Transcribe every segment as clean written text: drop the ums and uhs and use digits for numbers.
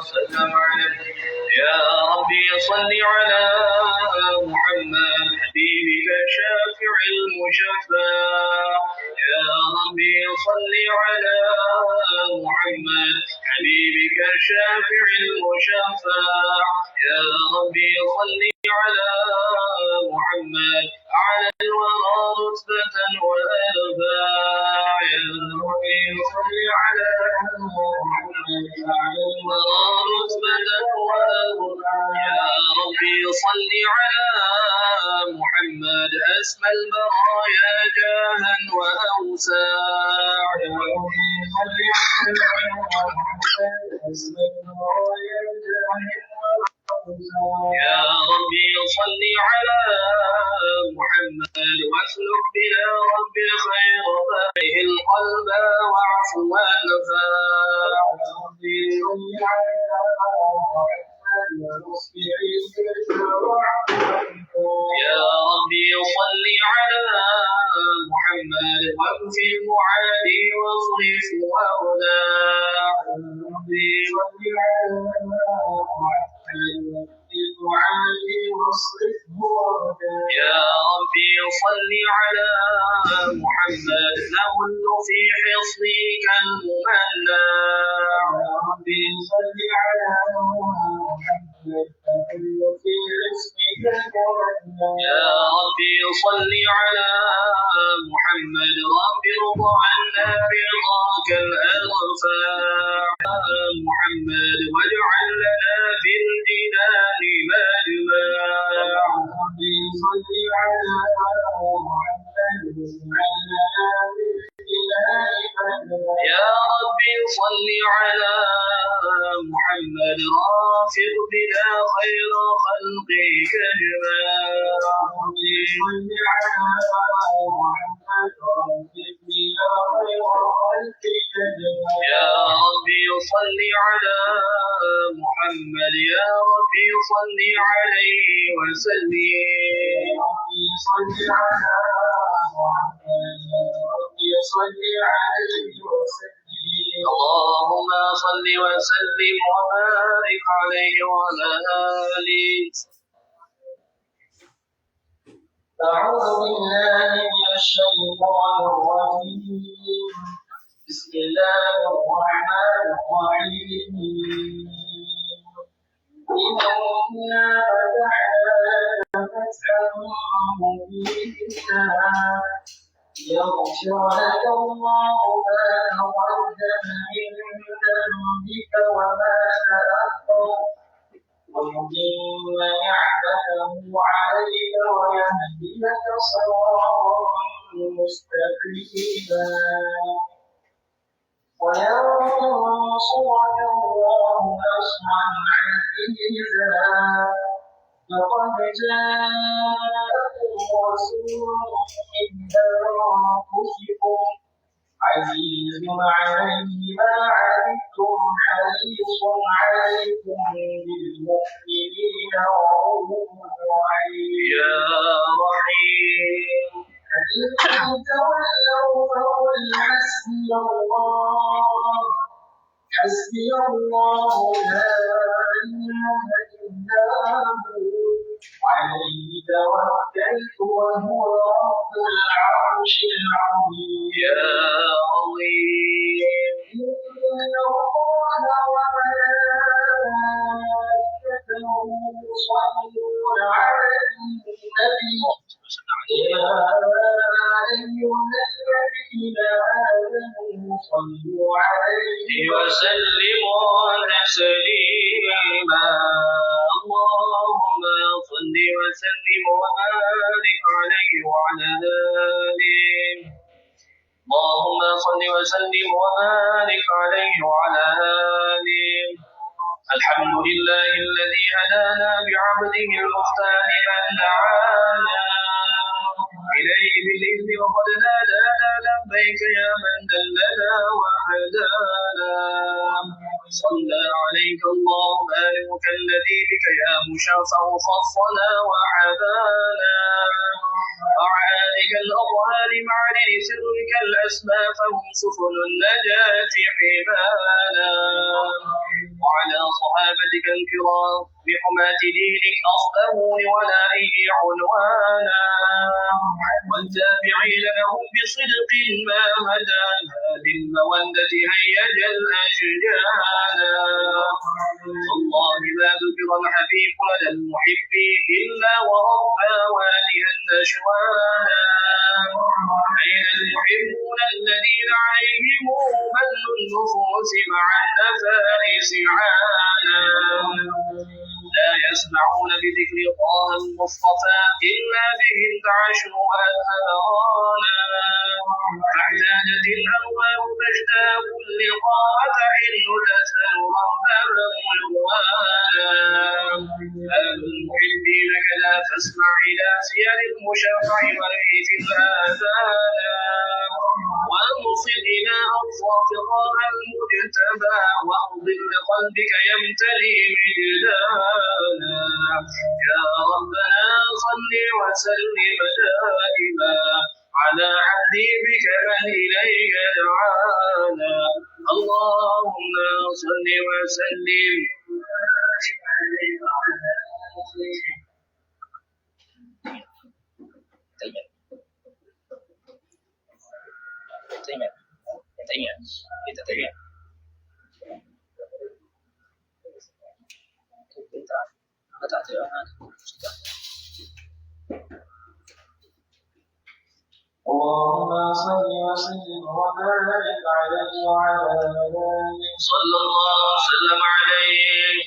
وسلم عليه. يا ربي صل على محمد حبيبك شافع المشفع. يا ربي صل على محمد حبيبك شافع المشفع. يا ربي صل على محمد على الورى رتبة وأرباع. يا ربي صل على محمد على الورى رتبة وأرباع. يا ربي صل على محمد أسمى البرايا جاها وأوساع. يا ربي صل على محمد أسمى البرايا جاها. يا ربي صل على محمد واسلك بنا رب خير فاتح القلب وعفو والنفاع. يا ربي صل على محمد واصبر يا ربي صل على محمد واكفي معادي واصرف وأوداع. يا ربي صل على يا ربي صل على محمد نهل في حصنك الممنع. يا ربي صل على محمد نهل في حصنك الممنع. يا ربي صل على محمد رب ارض عنا رضاك الأرفع. محمد واجعل لنا في الجنان مجمع. يا ربي صل على محمد واجعل لنا في الجنان مجمع. يا ربي صل على محمد رافق بنا خير خلقك أجمع. يا ربي صل على محمد رافق بنا خير خلقك أجمع. يا ربي صل على محمد يا ربي صل عليه وسلم. يا ربي صل على محمد يا ربي صل عليه وسلم. اللهم صل وسلم وبارك عليه وعلى آله. أعوذ بالله من الشيطان الرجيم. بسم الله الرحمن الرحيم. إنا فتحنا فتحا مبينا يغفر لك الله ما تقدم من ذنبك وما تأخر ويتم نعمته عليك ويهديك صراطا مستقيما وينصرك الله نصرا عزيزا. لقد جاءكم رسول من أنفسكم عزيز عليه ما عنتم حريص عليكم بالمؤمنين رؤوف رحيم. يا رحيم فإن تولوا فقل حسبي الله لا إله إلا هو عليه توكلت وهو رب العرش العظيم. يا عظيم إن الله وملائكته يصلون على النبي. يا أيها الذين آمنوا صلوا عليه وسلموا تسليما. اللهم صل وسلم وبارك عليه وعلى آله. اللهم صل وسلم وبارك عليه وعلى آله. الحمد لله الذي هدانا بعبده المختار من دعانا إليه بالإذن وقد نادانا لبيك يا من دلنا وهدانا. صلى عليك الله بارك الذي بك يا مشافع خصنا وحبانا. أعانك الأطهار معدن سرك الأسمى فهم سفن النجاة حمانا. وعلى صحابة بحماتك الكرام بحماة دينك أصدرون ولا أي عنوانا والتابعين لهم بصدق ما هدانا للمودة هيج الأشجانا والله ما ذكر الحبيب لدى المحب إلا وربى والها النشوانا أين المحبون الذين عليهم مل النفوس مع النفائس عانا لا يسمعون بذكر طه المصطفى إلا به انتعشوا آثارانا فاحتاجت الأرواح تشتاق اللقاء تحن تسأل ربها عنوانا آل المحبين كذا فاسمع إلى سير المشفع ورئيس الآذانا وانصر إلى أوصاف طه المجتبى واغضب بقلبك يمتلي وجدانا يا ربنا صل وسلم دائما على حبيبك من إليك دعانا اللهم صل وسلم اللهم صل وسلم وبارك عليه وعلى آله صلى الله وسلم عليه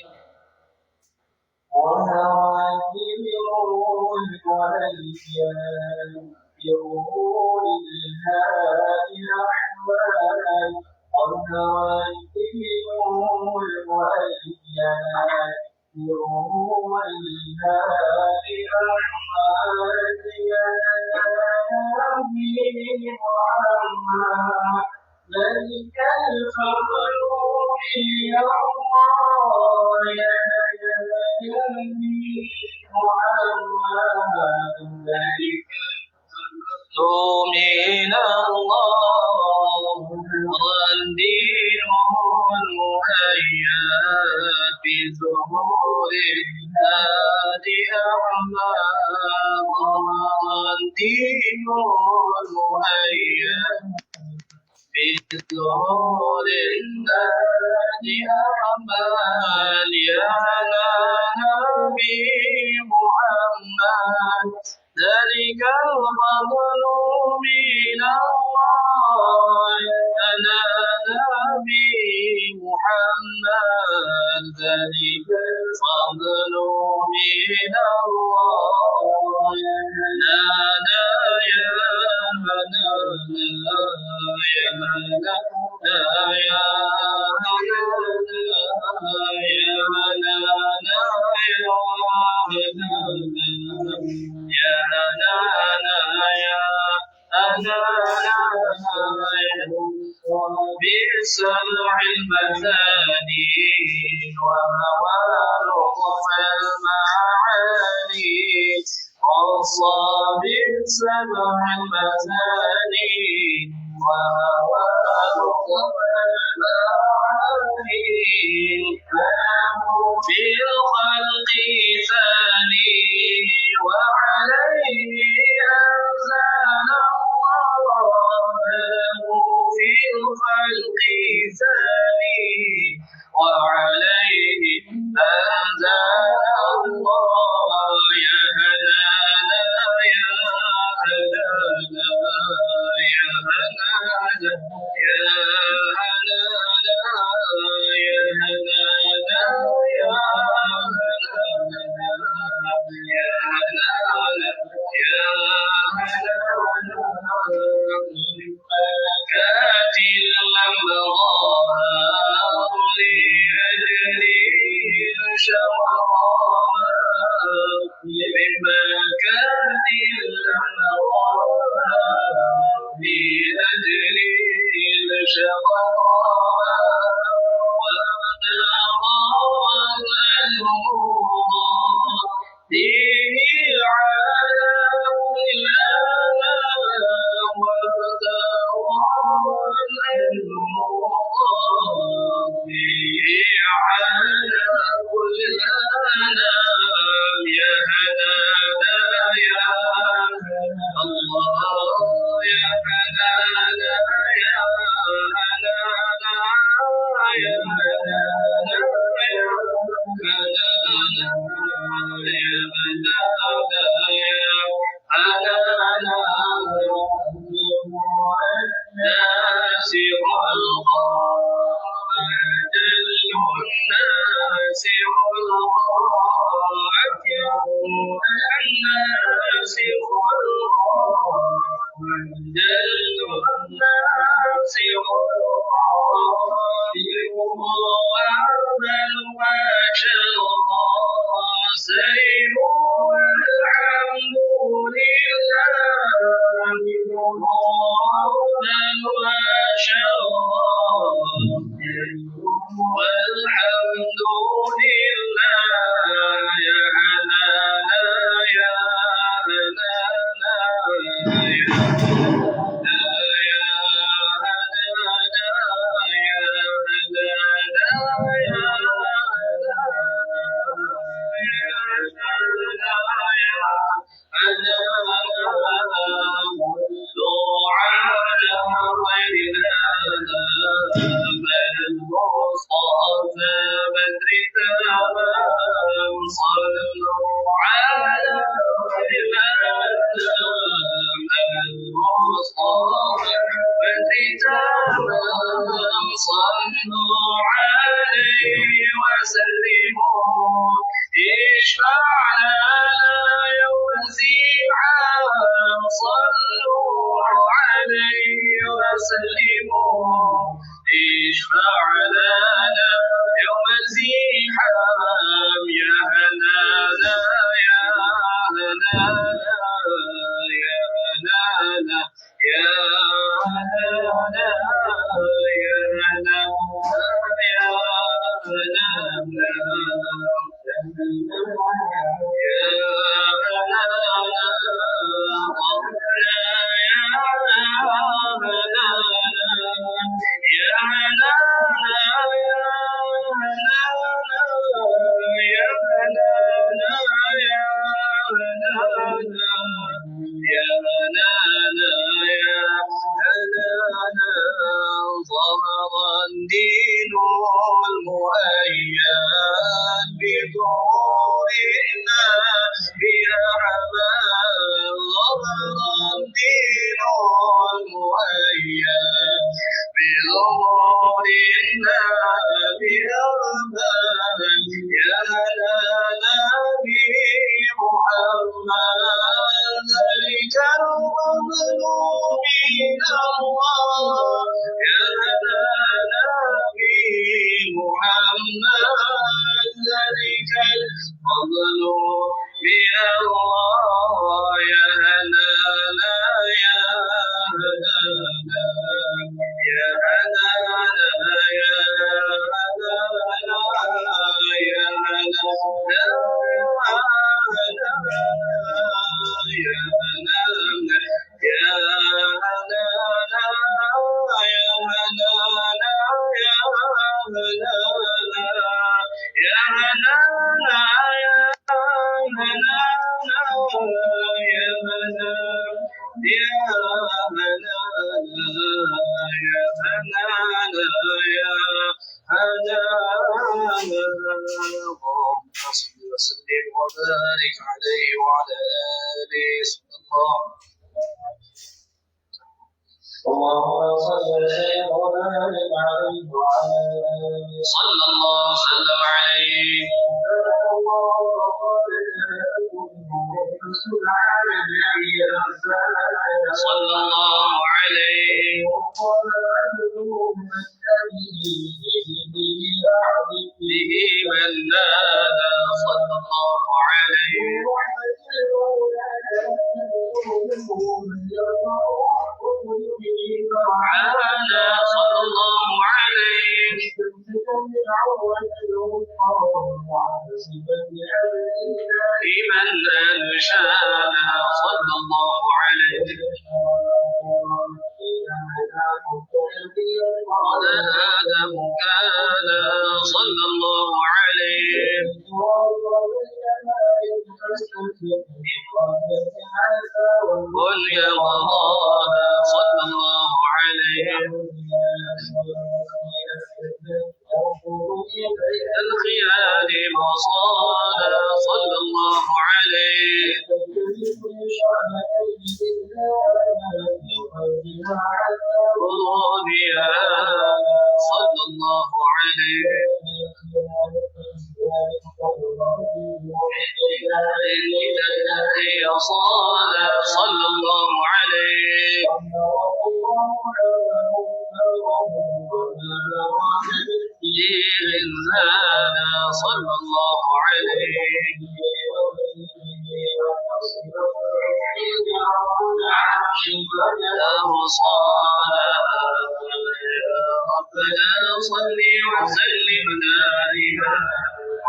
وهواكب الملك والأيام بظهور الهادي الرحمن وهواكب الملك والأيام بظهور الهادي الرحمن يا نبي محمد ملك الفضل يا الله يا نبي محمد ملك من الله والدين المهيأ بظهور الهادي أحمد والدين المهيأ بظهور الهادي أحمد يا نبي محمد ذلك الفضل من الله أنا نبي محمد ذلك الفضل من الله نانا يا هنانا يا هنانا يا هنانا يا هنانا يا هنانا يا بسمع المثاني وهوى لطف المعاني وصى بسمع المثاني وهوى لطف المعاني في الخلق ثاني وعليه أنزل في الخلق ثاني وعليه أنزل الله يا هنانا يا هنانا يا هنانا يا هنانا يا هنانا يا هنانا يا كاتي لما ظهر لأجلي شرارا بمكان لما ظهر لأجلي شرارا ديني على الآلاء وابتغى جل الناس خلقا وأعمل وشرا سير والحمد لله مرضا وشرا والحمد لله يا هلالا يا هلالا يا صلوا عليه وسلموا اشفع لنا يوم الزحام صلوا عليه وسلموا اشفع لنا يوم الزحام يا هلالا يا هلالا يا هلالا يا هلالا الدين المؤيد بظهورنا بأعمال ظهر الدين المؤيد بظهورنا بأعمال يا نبي محمد ذلك المظلوم من الله يا محمد ذلك الفضل من الله يا هلالا يا هلالا يا هلالا يا هلالا يا هلالا يا هلالا يا وسلم وبارك عليه وعلى آله اللهم صل وسلم وبارك عليه وعلى آله صلى الله وسلم عليه صلى الله عليه به من نادى صلى الله عليه على صلى الله عليه لمن أنشانا صلى الله عليه قد آدم كان صلى الله عليه بني ورانا صلى الله عليه الخيال مصانا صلى الله عليه رضيا صلى الله عليه صلى الله عليه مولانا صلى الله عليه ربنا صل وسلم دائما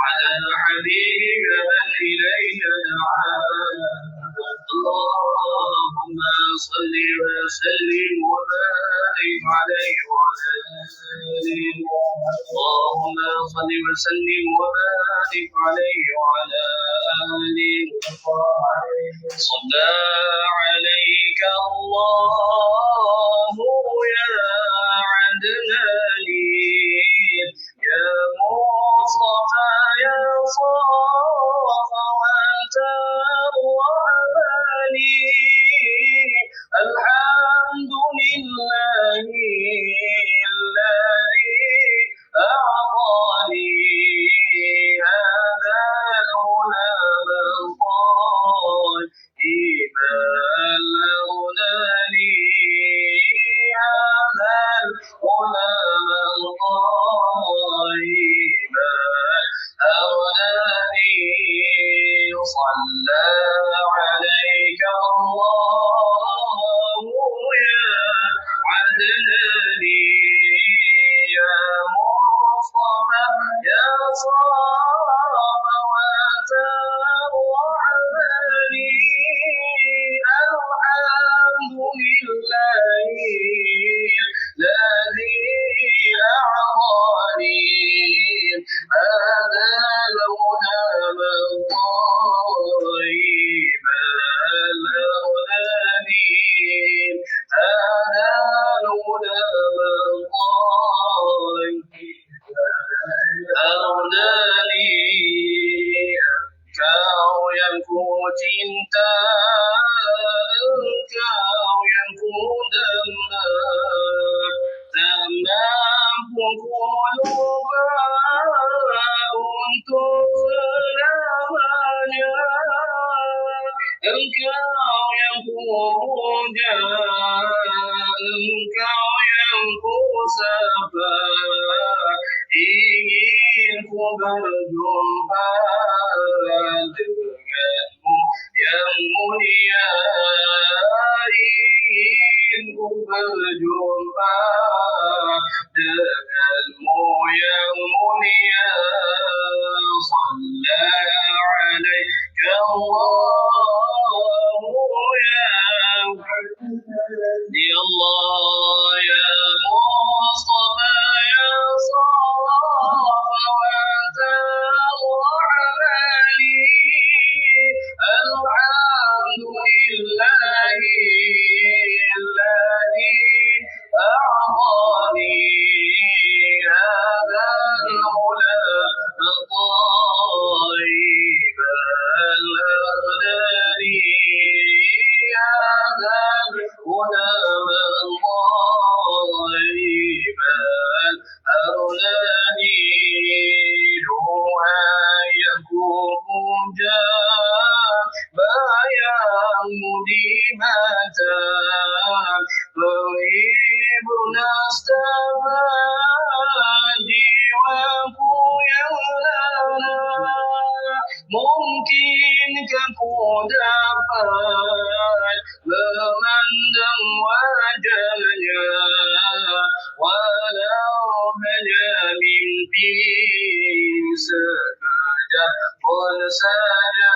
على حبيبك من إليك دعا اللهم صل وسلم وبارك عليه وعلى آله اللهم صل وسلم وبارك عليه وعلى آله صلى عليك الله يا عدناني يا مصطفى يا صفوة الرحمن الحمد لله الذي أعطاني هذا الغلام الطيب الأغناني هذا الغلام الطيب الأغناني صلى عليك الله يا عدناني يا مصطفى يا صفوة الرحمن الحمد لله الذي أعطاني هذا الغلام الطيب الأغناني هذا الغلام الطيب الأغناني أنكاو ينفوت أنكاو ينفوت تمام قلوبا تفنى أنكاو ينفوت أنكاو ينفوت سفا ingin ku berjumpa denganmu yang mulia ingin ku berjumpa denganmu yang mulia sallallahu alaika ya Allah ya Mustafa ya صفوة الرحمن الحمد لله الذي أعطاني هذا الغلام الطيب الأغناني هذا الغلام الطيب الأغناني روحا يكون بايا مديمة غريب نستفادي وكو يولانا ممكن ككو dapat memandang wajahnya walau hanya mimpi sekejap pun saja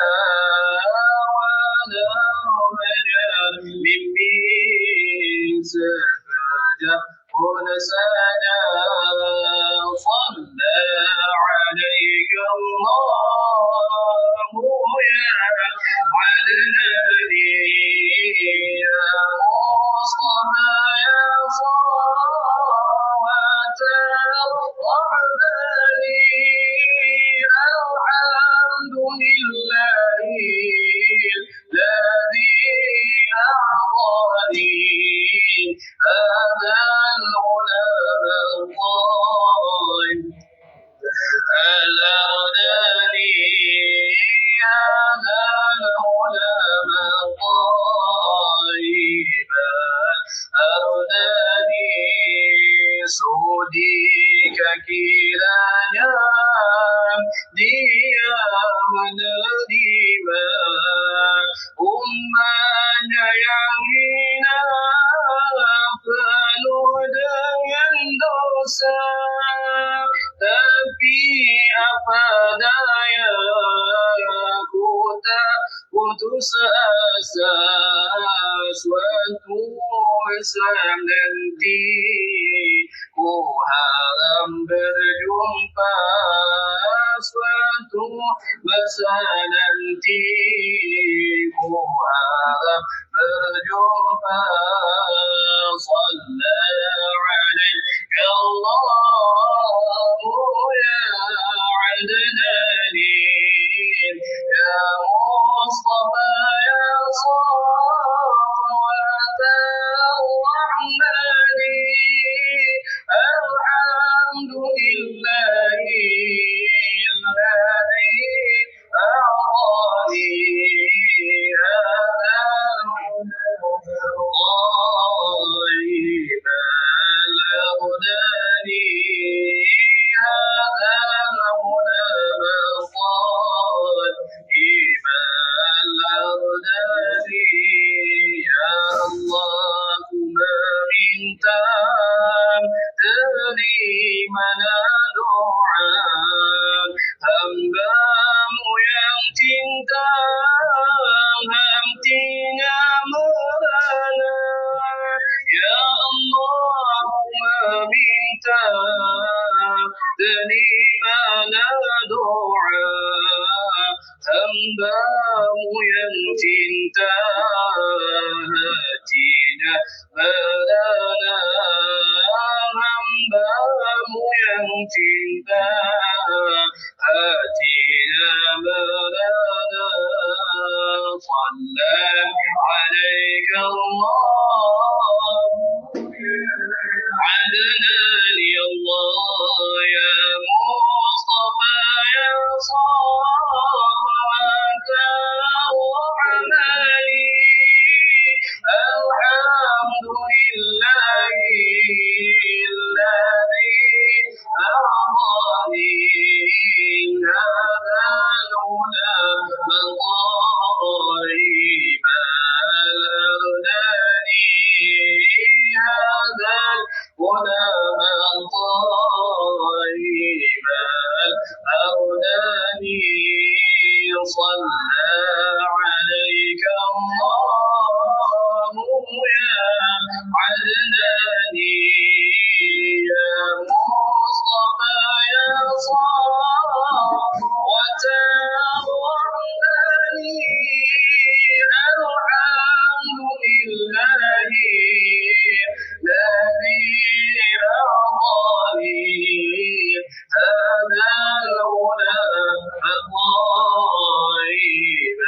walau hanya mimpi sekejap pun saja صلى عليك الله يا عدناني يا مصطفى يا صفوة الرحمن الحمد لله الذي أعطاني هذا الغلام الطيب الأغناني هذا الغلام الطيب الأغناني سودي kiranya Menerima umatnya yang hina penuh dengan dosa, tapi apa daya ku tak putus asa, suatu saat nanti ku harap berjumpa, suatu masa nanti ku harap berjumpa. Sallallahu alaika Allahu ya Adnani, ya Mustafa ya Safwat ar-Rahmani. Alhamdulillahi alladhi a'tani hadha طيبا الأغداني، هذا مولى مقال طيبا الأغداني. يا الله ما من terima doa hamba-Mu yang cinta, hatinya merana. Ya Allah meminta terimalah doa hamba-Mu yang cinta, hatinya merana. Hamba-Mu yang cinta, hatinya merana. Sallallahu alaika Allah Adnani, Allah ya Mustafa ya Safwat ar-Rahmani. Alhamdulillahi alladhi a'tani hadha al-huda طيبا الأغداني، هذا الغلام طيبا الأغداني. صلى عليك الله يا عدناني، يا مصطفى يا صفوة الرحمن. الحمد لله الذي أعطاني هذا الغلام الطيب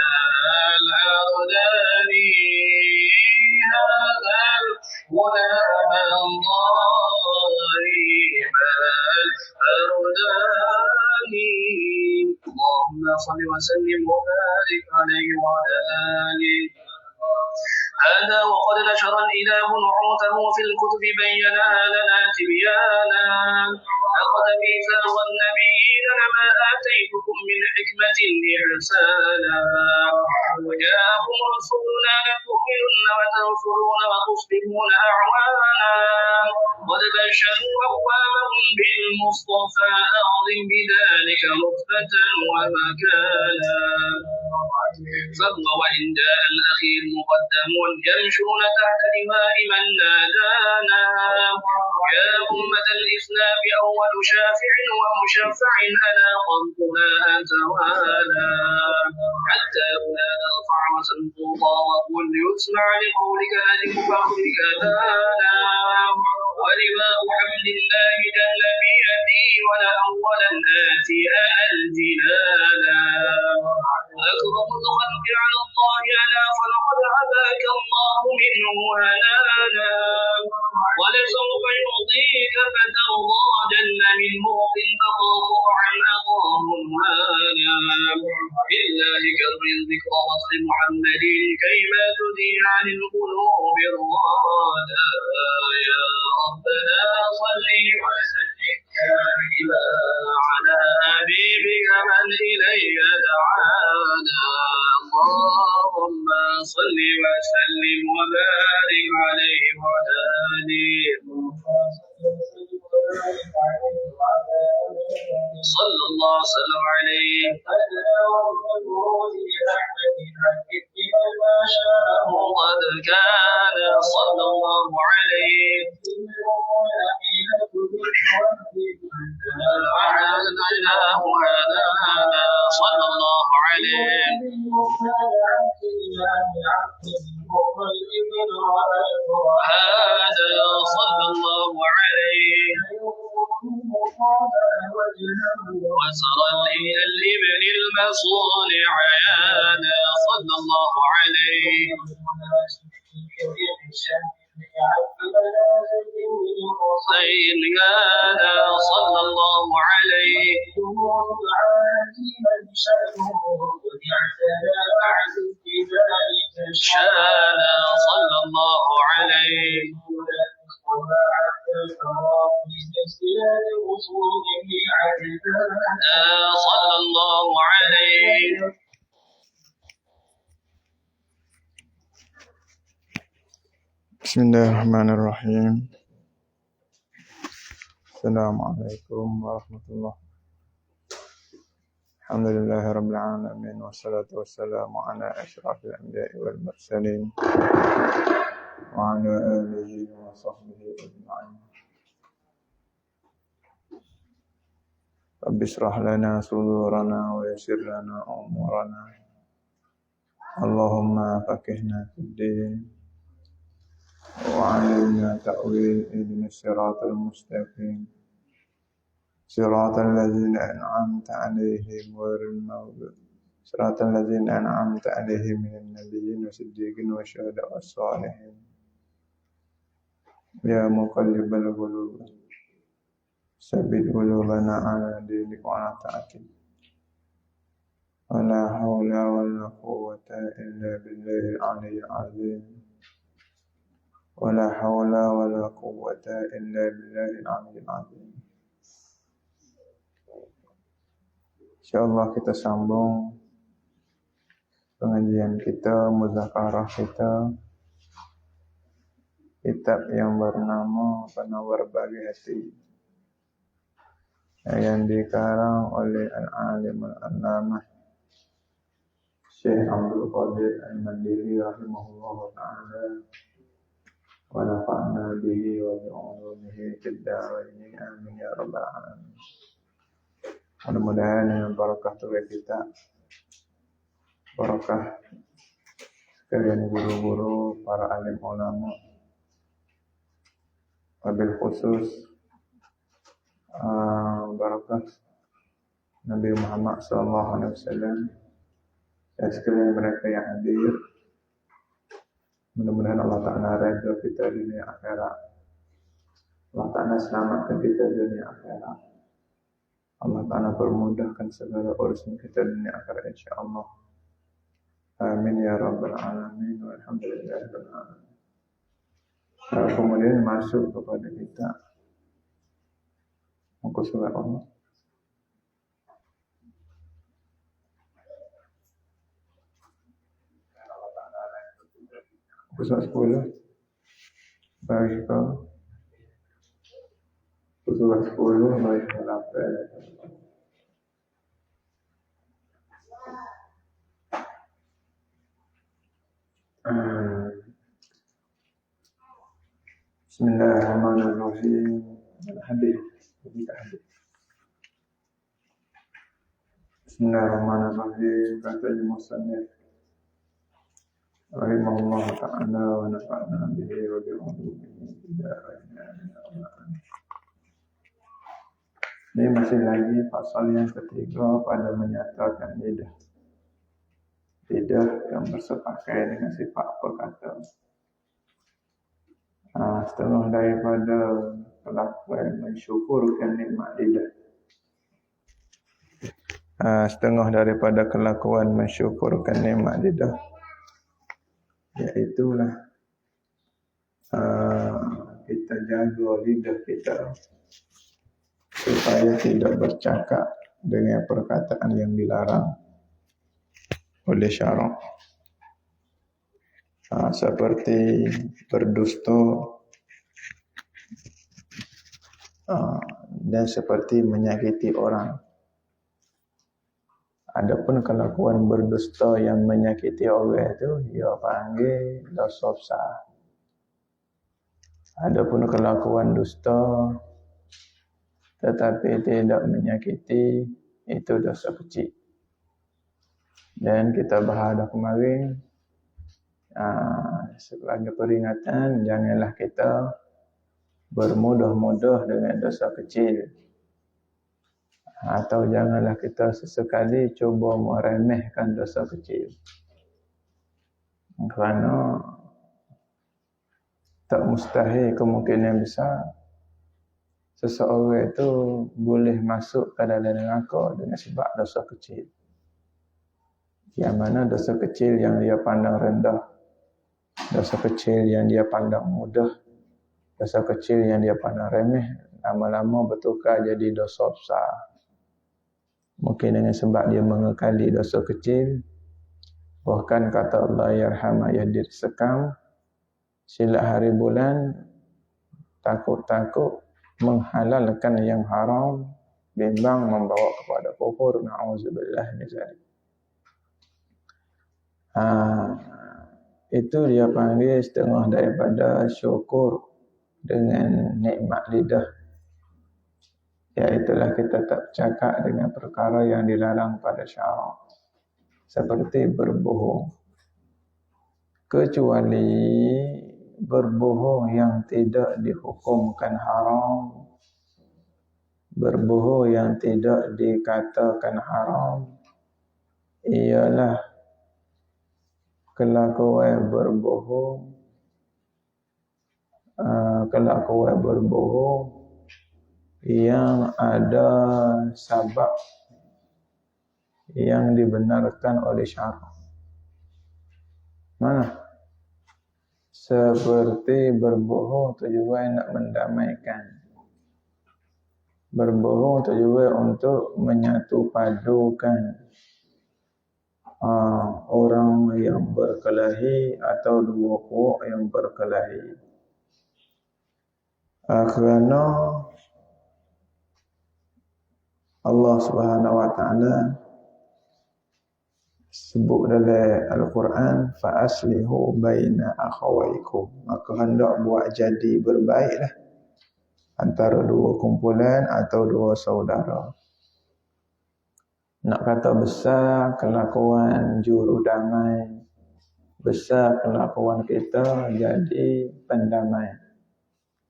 الأغداني، هذا الغلام الطيب الأغداني. اللهم صل وسلم وبارك عليه وعلى آله. هذا وقد نشر الإله نعوته في الكتب بينها لنا تبيانا. أخذ ميثاق النبيين لما آتيتكم من حكمة إحسانا. وجاءكم رسولنا لتؤمنن وتنصرون وتصبحون أعوانا. قد بشروا أقوامهم بالمصطفى أعظم بذلك رتبة ومكانا. فهو وإن جاء الأخير مقدم يمشون تحت لواء من نادانا. يا أمة الإسلام أول شافع ومشفع أنا قلتنا توالى. حتى هنا نرفع وسنقوطا وقل يسمع لقولك ألف فخرك دانا. ولواء حمد الله جل بيدي ولأولا آتي أنا الجلالا. أكرم الخلق على الله ألا فلقد هداك الله منه هنانا. ولسوف يعطيك فترضى جل من موق تقاطع عن أقام هانا. بالله كرر الذكر وصل محمد كيما تزيل عن القلوب الرانا. يا ربنا صل وسلم على حبيبك صل وسلم وبارك عليه وعلى آله صلى الله وسلم عليه قد كان صلى الله عليه وعلاه هدانا صلى الله عليه هذا صلى الله عليه وسرى إلى الإبن المصون عيانا صلى الله عليه فإن كان صلى الله عليه شان صلى الله عليه صلى الله عليه بسم الله الرحمن الرحيم. السلام عليكم ورحمة الله. الحمد لله رب العالمين والصلاة والسلام على أشرف الأنبياء والمرسلين وعلى آله وصحبه أجمعين. رب اشرح لنا صدورنا ويسر لنا أمورنا اللهم فقهنا في الدين وعلمنا تأويل اهدنا الصراط المستقيم صراط الذين أنعمت عليهم غير المغضوب صراط الذين أنعمت عليهم من النبيين والصديقين والشهداء والصالحين يا مقلب القلوب ثبت قلوبنا على دينك وعلى طاعتك ولا حول ولا قوة إلا بالله العلي العظيم ولا حول ولا قوة إلا بالله العلي العظيم. InsyaAllah kita sambung pengajian kita, muzakarah kita, kitab yang bernama Penawar Bagi Hati yang dikarang oleh Al-Alim Al-Allamah Syekh Abdul Qadir Al-Mandiri rahimahullah ta'ala wa nafa'na bihi wa bi'ulumihi fid dharain amin ya rabbal alamin. Mudah-mudahan dengan barakah tugas kita, barakah sekalian guru-guru, para alim ulama, wabil khusus barakah Nabi Muhammad SAW dan sekalian mereka yang hadir. Mudah-mudahan Allah Ta'ala redha kita dunia akhirat. Allah Ta'ala selamatkan kita dunia akhirat. Allah Ta'ala permudahkan segala urusan kita dunia akhirat insyaAllah. Amin ya rabbal alamin walhamdulillah rabbil alamin. Kemudian masuk kepada kita muka surat Allah. Muka surat 10. Baik kau. Surat 10 baik lapar. Bismillahirrahmanirrahim. Hadis. Bismillahirrahmanirrahim. Kata musannif rahimahullah ta'ala wa nafa'na bihi wa bi'ulumihi fid dharain amin ya rabbal alamin. Ini masih lagi pasal yang ketiga pada menyatakan lidah. Lidah yang bersepakai dengan sifat perkataan. Setengah daripada kelakuan mensyukurkan nikmat lidah. Setengah daripada kelakuan mensyukurkan nikmat lidah, iaitulah kita jaga lidah kita supaya tidak bercakap dengan perkataan yang dilarang oleh syarak. seperti berdusta dan seperti menyakiti orang. Adapun kelakuan berdusta yang menyakiti orang itu dia panggil dosa besar. Adapun kelakuan dusta tetapi tidak menyakiti itu dosa kecil. Dan kita bahas kemarin sebagai peringatan, janganlah kita bermudah-mudah dengan dosa kecil, atau janganlah kita sesekali cuba meremehkan dosa kecil, kerana tak mustahil kemungkinan besar seseorang itu boleh masuk ke dalam neraka dengan sebab dosa kecil. Yang mana dosa kecil yang dia pandang rendah, dosa kecil yang dia pandang mudah, dosa kecil yang dia pandang remeh, lama-lama bertukar jadi dosa besar. Mungkin dengan sebab dia mengekali dosa kecil. Bahkan kata Allah, yarhama yahdir sekam, silap hari bulan, takut-takut menghalalkan yang haram, bimbang membawa kepada kufur. Na'udzubillah min zalik. Itu dia panggil setengah daripada syukur dengan nikmat lidah. Iaitulah kita tak cakap dengan perkara yang dilarang pada syarak, seperti berbohong. Kecuali berbohong yang tidak dihukumkan haram, berbohong yang tidak dikatakan haram, ialah kelakuan berbohong yang ada sabab yang dibenarkan oleh syarak. Mana? Seperti berbohong tujuan nak mendamaikan, berbohong tujuan untuk menyatu padukan orang yang berkelahi atau dua puak yang berkelahi. Kerana Allah Subhanahu wa taala sebut dalam Al-Quran, fa aslihu baina akhawaykum, maka hendak buat jadi berbaiklah antara dua kumpulan atau dua saudara. Nak kata besar kelakuan juru damai, besar kelakuan kita jadi pendamai,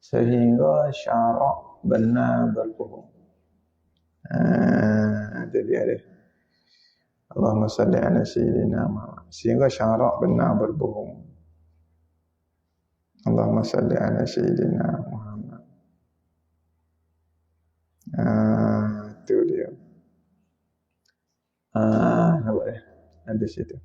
sehingga syarak benar berbohong. Itu dia dia. Allahumma salli ala sayyidina Muhammad. Sehingga syarak benar berbohong. Allahumma salli ala sayyidina Muhammad. Itu dia. Nampak dia? Habis itu.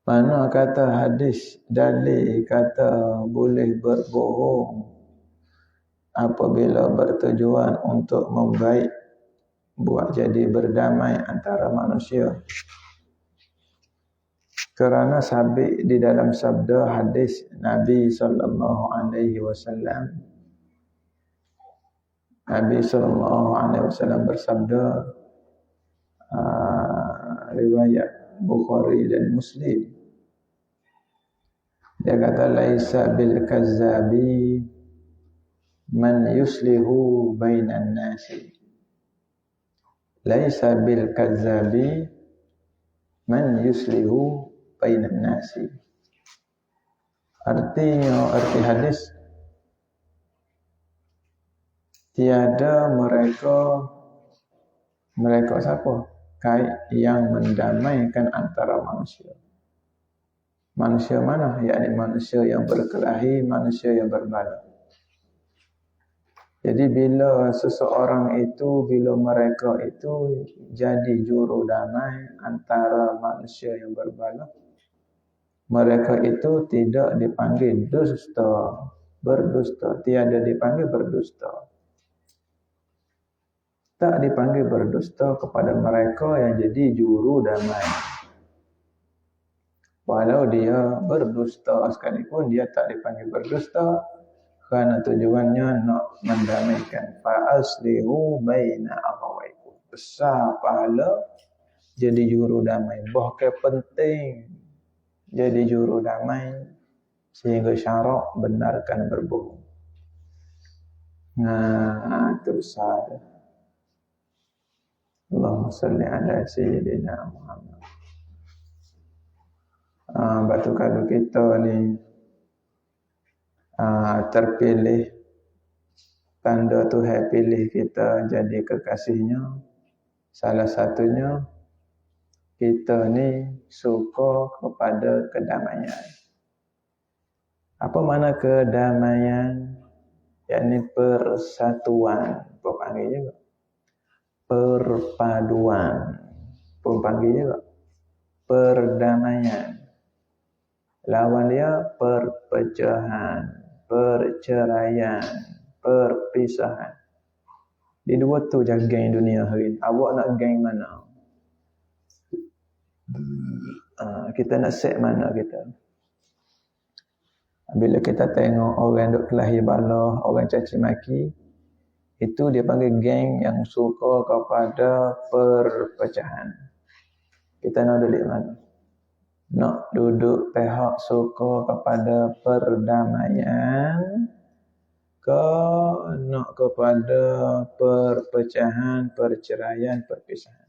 Mana kata hadis dalil kata boleh berbohong apabila bertujuan untuk membaik, buat jadi berdamai antara manusia. Kerana sabit di dalam sabda hadis Nabi sallallahu alaihi wasallam. Nabi sallallahu alaihi wasallam bersabda, riwayat Bukhari dan Muslim. Dia kata, laisa bil kazzabi man yuslihu bainan nasi. Laisa bil kazzabi man yuslihu bainan nasi. Artinya, arti hadis, tiada mereka siapa? Kait yang mendamaikan antara manusia. Manusia mana? Yakni manusia yang berkelahi, manusia yang berbala. Jadi bila seseorang itu, bila mereka itu jadi juru damai antara manusia yang berbala, mereka itu tidak dipanggil dusta, berdusta, tiada dipanggil berdusta. Tak dipanggil berdusta kepada mereka yang jadi juru damai. Kalau dia berdusta sekalipun, dia tak dipanggil berdusta kerana tujuannya nak mendamaikan. Fa aslihu baina akhawaykum. Besar pahala jadi juru damai. Bahkan penting jadi juru damai sehingga syarak benarkan berbohong. Nah, itu besar. Allahumma salli ala sayyidina Muhammad. Batu kalau kita ni terpilih, tanda Tuhan pilih kita jadi kekasihnya, salah satunya kita ni suka kepada kedamaian. Apa makna kedamaian? Yakni persatuan. Apa panggil juga? Perpaduan. Apa panggil juga? Perdamaian. Lawan dia perpecahan, perceraian, perpisahan. Di dua tu je geng dunia hari ni. Awak nak geng mana? Kita nak set mana kita? Bila kita tengok orang duk kelahi balah, orang caci maki, itu dia panggil geng yang suka kepada perpecahan. Kita nak duduk mana? Nak duduk pihak suka kepada perdamaian ke nak kepada perpecahan, perceraian, perpisahan?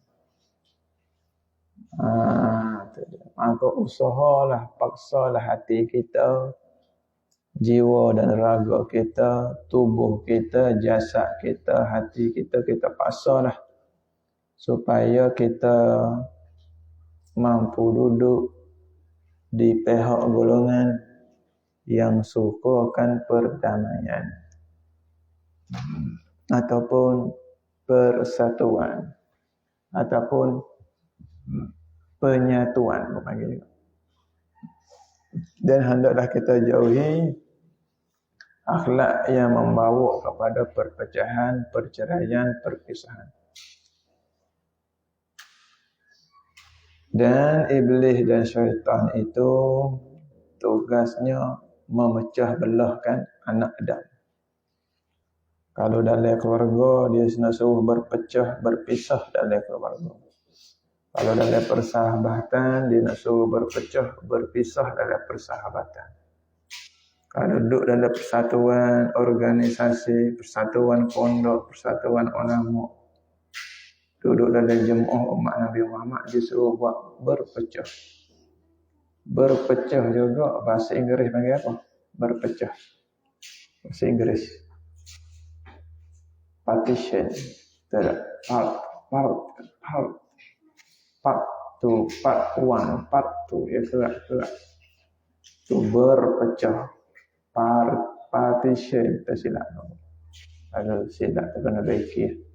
Maka usahalah, paksalah hati kita, jiwa dan raga kita, tubuh kita, jasad kita, hati kita, kita paksalah supaya kita mampu duduk di pihak golongan yang sukakan perdamaian ataupun persatuan ataupun penyatuan berpanggil. Dan hendaklah kita jauhi akhlak yang membawa kepada perpecahan, perceraian, perpisahan. Dan iblis dan syaitan itu tugasnya memecah belahkan anak Adam. Kalau dalam keluarga, dia nak suruh berpecah, berpisah dalam keluarga. Kalau dalam persahabatan, dia nak suruh berpecah, berpisah dalam persahabatan. Kalau duduk dalam persatuan organisasi, persatuan pondok, persatuan ulama, duduk dalam jemaah umat Nabi Muhammad, disuruh buat berpecah. Berpecah juga bahasa Inggeris panggil apa? Berpecah. Bahasa Inggeris. Partition. Tidak. Part 2, part 1, part 2. Ya, kerak. Itu berpecah. Partition. Tersilap. Kalau silap, terkena baiki.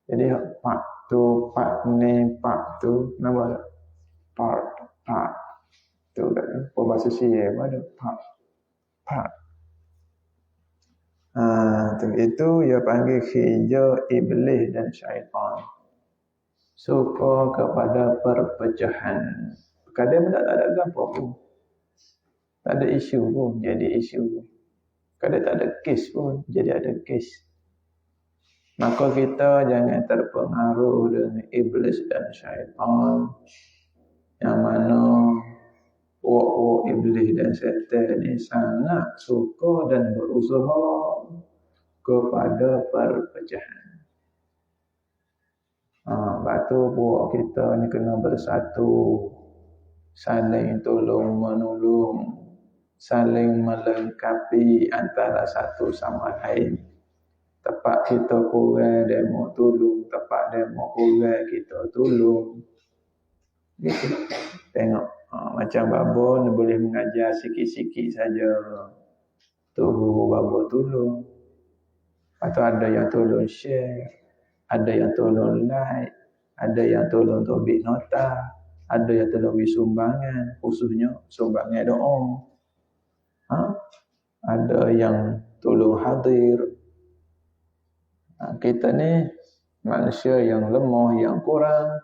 Jadi part tu, part ni, part tu, nama part tu dah. Bahasa Sia ada part. Itu ia panggil hijau iblis dan syaitan. Suka kepada perpecahan. Kadang tak ada apa pun. Tak ada isu pun jadi isu. Kadang tak ada kes pun jadi ada kes. Maka kita jangan terpengaruh dengan iblis dan syaitan, yang mana iblis dan syaitan ini sangat suka dan berusaha kepada perpecahan. Batu buat kita ni kena bersatu, saling tolong menolong, saling melengkapi antara satu sama lain. Tempat kita kurang, dia mau tolong. Tempat dia mau kurang, kita tolong. Gitu. Tengok. Macam babo ni boleh mengajar sikit-sikit saja. Tubuh babo tolong. Atau ada yang tolong share. Ada yang tolong like. Ada yang tolong tobik nota. Ada yang tolong beri sumbangan. Khususnya sumbangan doa. Ada yang tolong hadir. Kita ni manusia yang lemah, yang kurang.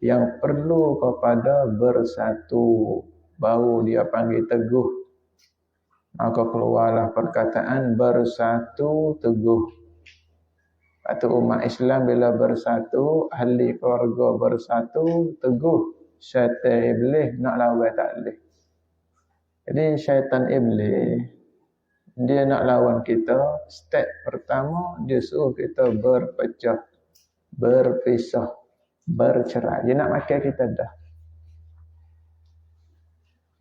yang perlu kepada bersatu. Baru dia panggil teguh. Maka keluarlah perkataan bersatu teguh. Atau umat Islam bila bersatu, ahli keluarga bersatu, teguh. Syaitan iblis nak lawan tak boleh. Jadi syaitan iblis, dia nak lawan kita, step pertama dia suruh kita berpecah, berpisah, bercerai. Dia nak makan kita dah.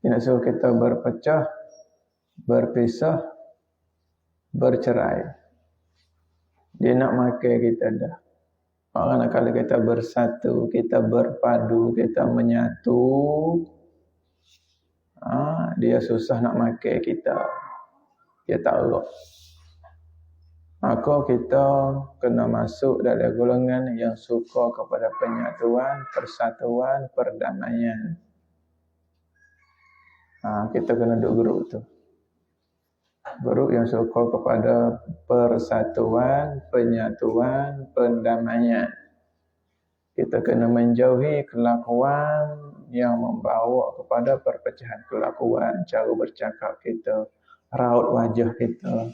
Dia nak suruh kita berpecah, berpisah, bercerai. Dia nak makan kita dah. Orang kalau kita bersatu, kita berpadu, kita menyatu, dia susah nak makan kita. Dia tak elok. Maka kita kena masuk dalam golongan yang suka kepada penyatuan, persatuan, perdamaian. Kita kena duduk grup tu. Grup yang suka kepada persatuan, penyatuan, pendamaian. Kita kena menjauhi kelakuan yang membawa kepada perpecahan kelakuan, cara bercakap kita, raut wajah kita.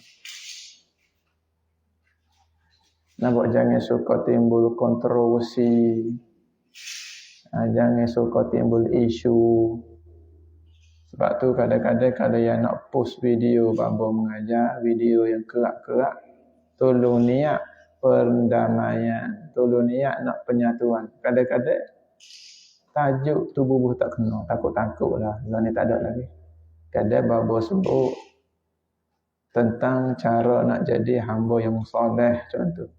Nampak, jangan suka timbul kontroversi. Jangan suka timbul isu. Sebab tu kadang-kadang kalau yang nak post video babo mengajar, video yang kerak-kerak, tolong niat perdamaian, tolong niat nak penyatuan. Kadang-kadang tajuk tu bubuh tak kena, takut-takut lah. Lah ni tak ada lagi. Kadang babo sebut tentang cara nak jadi hamba yang soleh contoh.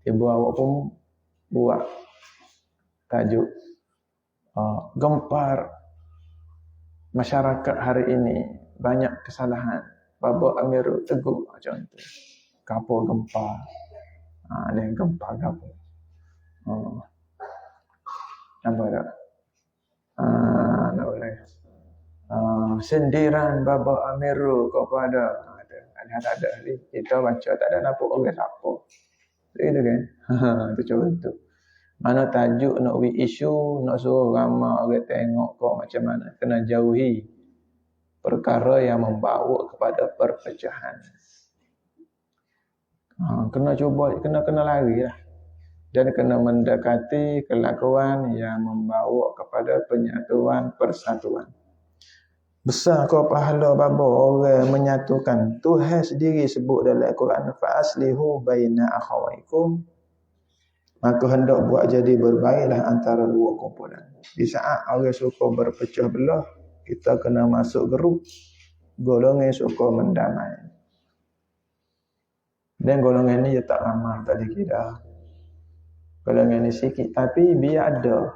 Ibu awak pun buat tajuk gempar masyarakat hari ini banyak kesalahan. Baba Amirul teguh contoh. Kapur gempar. Dia gempar kapur. Nampak tak? Tak boleh. Sindiran Baba Amirul kepada tak ada hari. Kita baca tak ada nampak orang siapa. Itu kan? Itu contoh. Mana tajuk nak isu, nak suruh ramai orang tengok kau macam mana. Kena jauhi perkara yang membawa kepada perpecahan. Kena cuba, kena lari lah. Dan kena mendekati kelakuan yang membawa kepada penyatuan, persatuan. Besar kau pahala baba orang menyatukan. Tuhan sendiri sebut dalam Al-Quran, fa'aslihu baina akhawaikum. Maka hendak buat jadi berbaiklah antara dua kumpulan. Di saat orang suka berpecah belah, kita kena masuk grup golongan suka mendamai. Dan golongan ni dia tak ramah, tak dikira. Golongan ni sikit, tapi biar ada.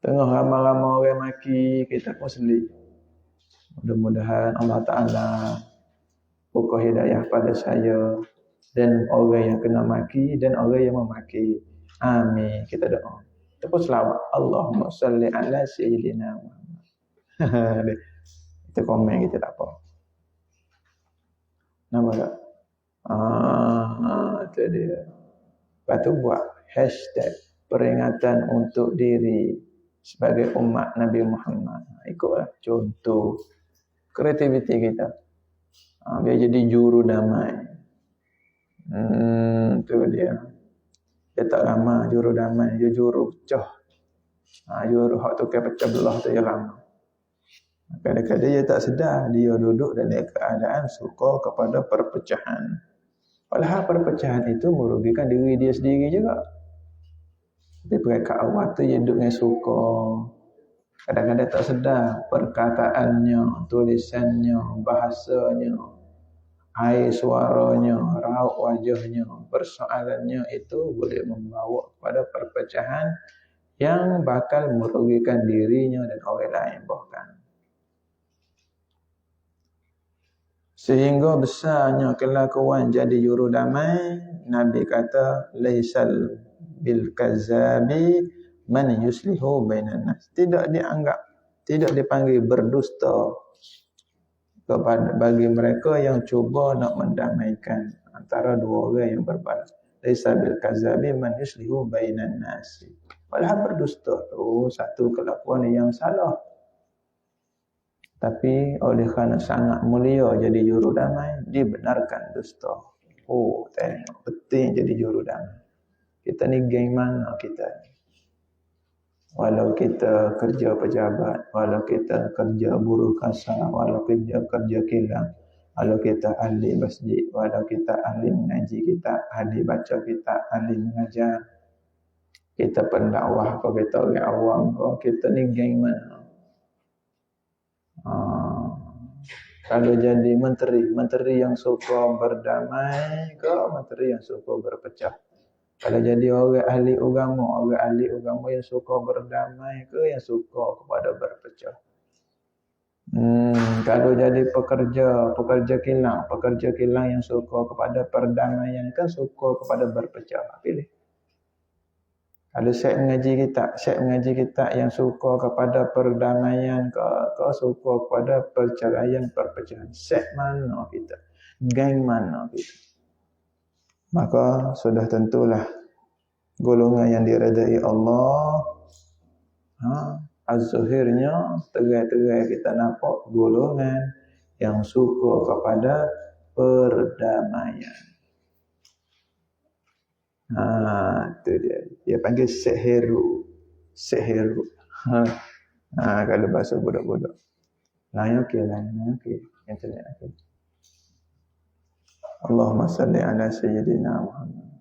Tengah ramai-ramai orang maki, kita pun selit. Mudah-mudahan Allah Ta'ala buka hidayah pada saya dan orang yang kena maki dan orang yang memaki. Amin. Kita doa. Kita pun selawat. Allahumma salli ala sayyidina Muhammad. Kita komen kita tak apa. Nampak tak? Itu dia. Lepas tu buat hashtag peringatan untuk diri sebagai umat Nabi Muhammad. Ikutlah contoh kreativiti kita. Biar jadi juru damai. Itu dia. Dia tak ramah juru damai, dia juru pecah. Juru hak tukar pecah belah tu dia ramah. Kadang-kadang dia tak sedar, dia duduk dalam keadaan suka kepada perpecahan. Padahal perpecahan itu merugikan diri dia sendiri juga. Tapi peringkat awal tu dia duduk dengan suka. Kadang-kadang tak sedar perkataannya, tulisannya, bahasanya, air suaranya, raut wajahnya, persoalannya itu boleh membawa kepada perpecahan yang bakal merugikan dirinya dan orang lain bahkan. Sehingga besarnya kelakuan jadi juru damai, Nabi kata laisal bil kazabi man yuslihu bainan nas. Tidak dianggap, tidak dipanggil berdusta kepada bagi mereka yang cuba nak mendamaikan antara dua orang yang berbalik. Laisa bil kazabi man yuslihu bainan nas. Padahal berdusta tu satu kelakuan yang salah. Tapi oleh kerana sangat mulia jadi juru damai, dibenarkan dusta. Oh, tengok. Penting jadi juru damai. Kita ni geng mana kita ni? Walau kita kerja pejabat, walau kita kerja buruh kasar, walau kita kerja kilang, walau kita ahli masjid, walau kita ahli mengaji, kita ahli baca, kita ahli mengajar, kita pendakwah, kalau kita orang awam, kalau kita ni geng mana? Kalau jadi menteri yang suka berdamai ke menteri yang suka berpecah? Kalau jadi orang ahli agama yang suka berdamai ke yang suka kepada berpecah? Kalau jadi pekerja kilang yang suka kepada perdamaian kan suka kepada berpecah. Pilih. Kalau syekh mengaji kita yang suka kepada perdamaian ke suka kepada perceraian, perpecahan. Syekh mana kita? Geng mana kita? Maka sudah tentulah golongan yang diredai Allah. Az-zuhirnya terai-terai kita nampak golongan yang suka kepada perdamaian. Itu dia. Dia panggil seheru. Kalau bahasa budak-budak. Lain okey. Internet okey. Allahumma salli ala sayyidina Muhammad.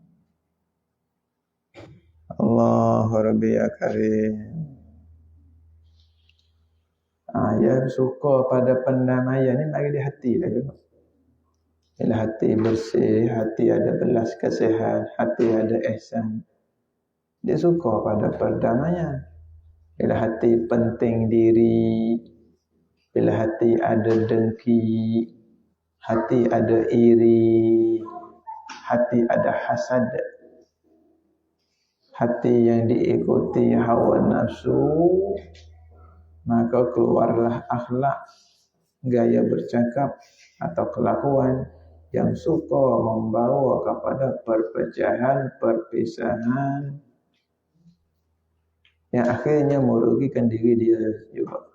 Allahu Rabbi ya Karim. Yang suka pada pendamaian ni mari di hati lah juga. Bila hati bersih, hati ada belas kasihan, hati ada ihsan. Dia suka pada perdamaian. Bila hati penting diri, bila hati ada dengki, hati ada iri, hati ada hasad, hati yang diikuti hawa nafsu, maka keluarlah akhlak, gaya bercakap atau kelakuan yang suka membawa kepada perpecahan, perpisahan, yang akhirnya merugikan diri dia juga.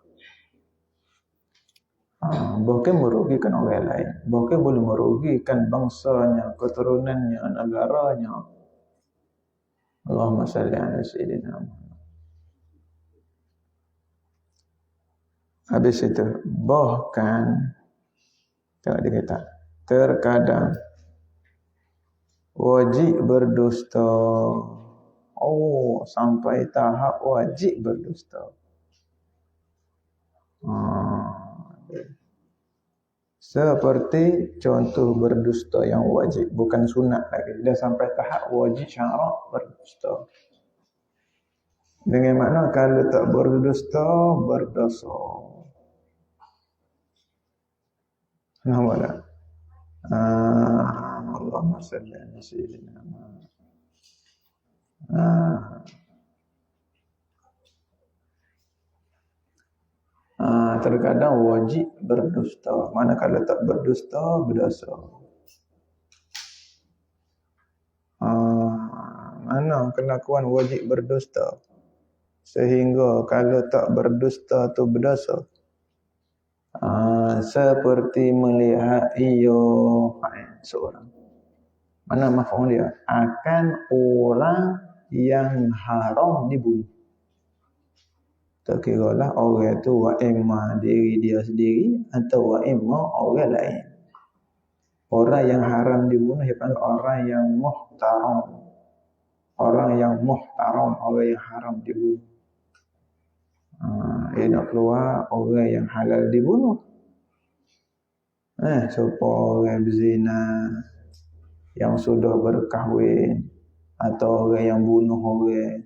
Bukan merugikan orang lain, bukan boleh merugikan bangsanya, keturunannya, negaranya. Allahumma salli ala sayyidina Muhammad. Habis itu, bahkan tengok dia kata, terkadang wajib berdusta. Sampai tahap wajib berdusta. Seperti contoh berdusta yang wajib, bukan sunat lagi. Dah sampai tahap wajib syarak berdusta. Dengan makna kalau tak berdusta, berdosa. Nampak tak? Allahumma salli ala sayyidina Muhammad. Terkadang wajib berdusta. Mana kalau tak berdusta, berdosa. Mana kelakuan wajib berdusta? Sehingga kalau tak berdusta tu berdosa. Seperti melihat seorang. Mana maf'ul dia? Akan orang yang haram dibunuh. Tak kira lah orang tu wa imma diri dia sendiri atau wa imma orang lain. Orang yang haram dibunuh ialah orang yang muhtaram. Orang yang muhtaram, orang yang haram dibunuh. Dia nak keluar orang yang halal dibunuh. Supaya orang berzina yang sudah berkahwin atau orang yang bunuh orang.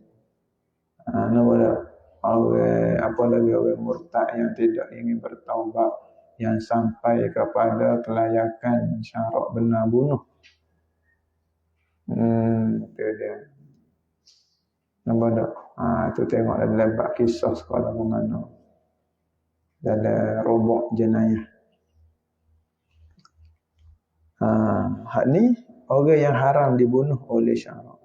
Apalagi orang murtad yang tidak ingin bertaubat, yang sampai kepada kelayakan syarak benar bunuh. Itu dia. Nampak tak? Itu tengok dalam bab kisah sekolah mana. Dalam robok jenayah. Hak ni orang yang haram dibunuh oleh syarak.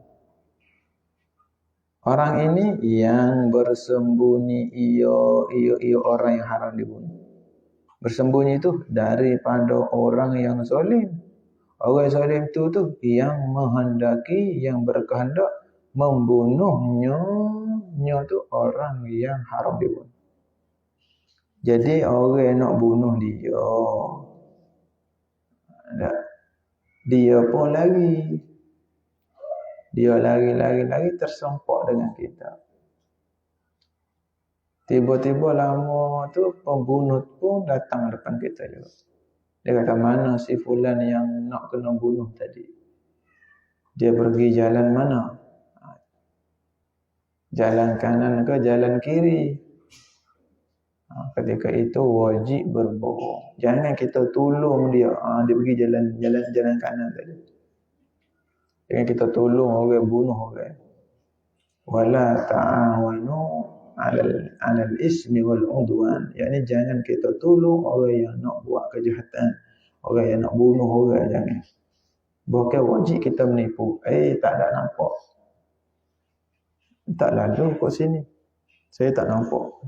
Orang ini yang bersembunyi ia orang yang haram dibunuh. Bersembunyi itu daripada orang yang zalim. Orang zalim tu yang menghendaki, yang berkehendak membunuhnya, tu orang yang haram dibunuh. Jadi orang yang nak bunuh dia, dia pun lari. Dia lari tersempak dengan kita. Tiba-tiba lama tu pembunuh pun datang depan kita juga. Dia kata, mana si fulan yang nak kena bunuh tadi? Dia pergi jalan mana? Jalan kanan ke jalan kiri? Ketika itu wajib berbohong. Jangan kita tolong dia. Dia pergi jalan kanan tadi. Jangan kita tolong orang bunuh orang. Wala ta'awanu 'alal ismi wal 'udwan. Yani jangan kita tolong orang yang nak buat kejahatan, orang yang nak bunuh orang, jangan. Bukan wajib kita menipu. Tak ada nampak. Tak lalu kat sini. Saya tak nampak.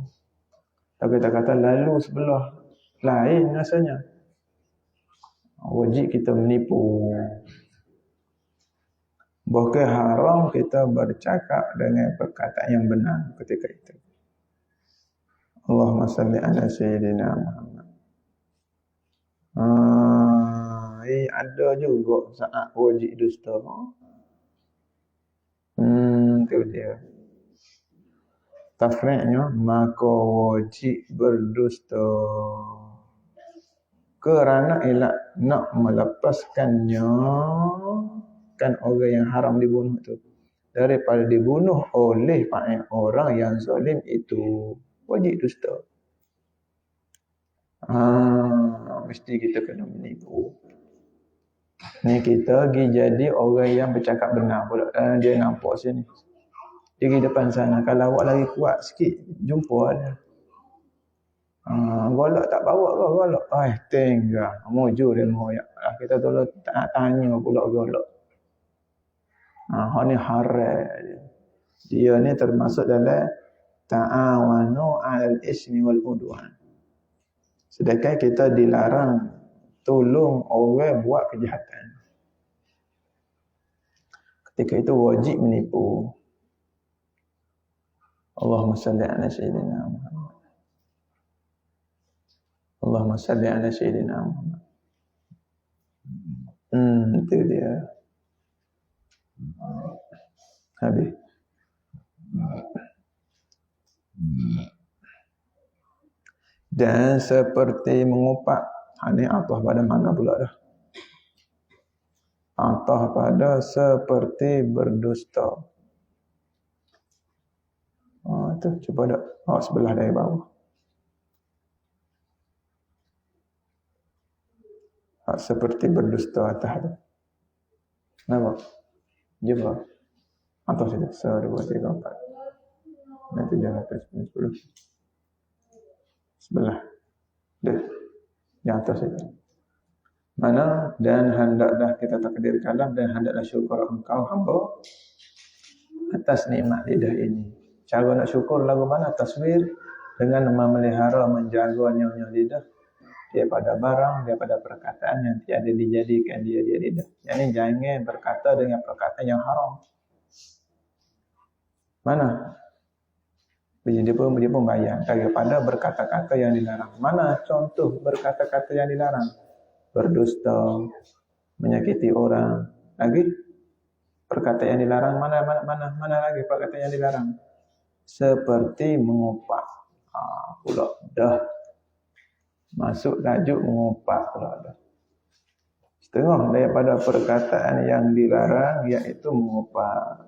Tapi kita kata lalu sebelah lain rasanya. Wajib kita menipu. Bahkan haram kita bercakap dengan perkataan yang benar ketika itu. Allahumma salli ala Sayyidina Muhammad. Ada juga saat wajib dusta. Itu dia. Tafri'nya, maka wajib berdusta kerana elak nak melepaskannya kan orang yang haram dibunuh itu daripada dibunuh oleh orang yang zalim itu. Wajib dusta. Mesti kita kena menipu. Ni kita pergi jadi orang yang bercakap benar pula. Dia nampak sini. Dia pergi depan sana. Kalau awak lagi kuat sikit, jumpa dia. Golok tak bawa ke golok? Tinggal. Mujur dia ngoyak. Kita tolong tanya pula golok. Ni haram. Dia ni termasuk dalam ta'awanu 'alal ismi wal 'udwan. Sedangkan kita dilarang tolong orang buat kejahatan. Ketika itu wajib menipu. Allahumma salli ala Sayyidina Muhammad. Allahumma salli ala Sayyidina Muhammad. Itu dia. Habis. Dan seperti mengupak. Ini atah pada mana pula dah? Atah pada seperti berdusta. Itu cuba dah. Sebelah dari bawah. Seperti berdusta atas tu. Nampak? Jumpa. Atas itu. 1, 2, 3, 4. Nanti jangan atas 10. Sebelah. Dia. Yang atas itu. Mana dan hendaklah kita takdirkanlah dan hendaklah syukur engkau hamba atas nikmat lidah ini. Cara nak syukur lagu mana? Taswir dengan memelihara, menjaga nyonya lidah daripada barang, daripada perkataan yang tiada dijadikan dia lidah. Yani jangan berkata dengan perkataan yang haram. Mana? Dia pun bayang daripada berkata-kata yang dilarang. Mana contoh berkata-kata yang dilarang? Berdusta, menyakiti orang. Lagi perkataan yang dilarang, mana lagi perkataan yang dilarang? Seperti mengupak. Pula dah masuk tajuk mengupak pula dah. Setengah daripada perkataan yang dilarang iaitu mengupak.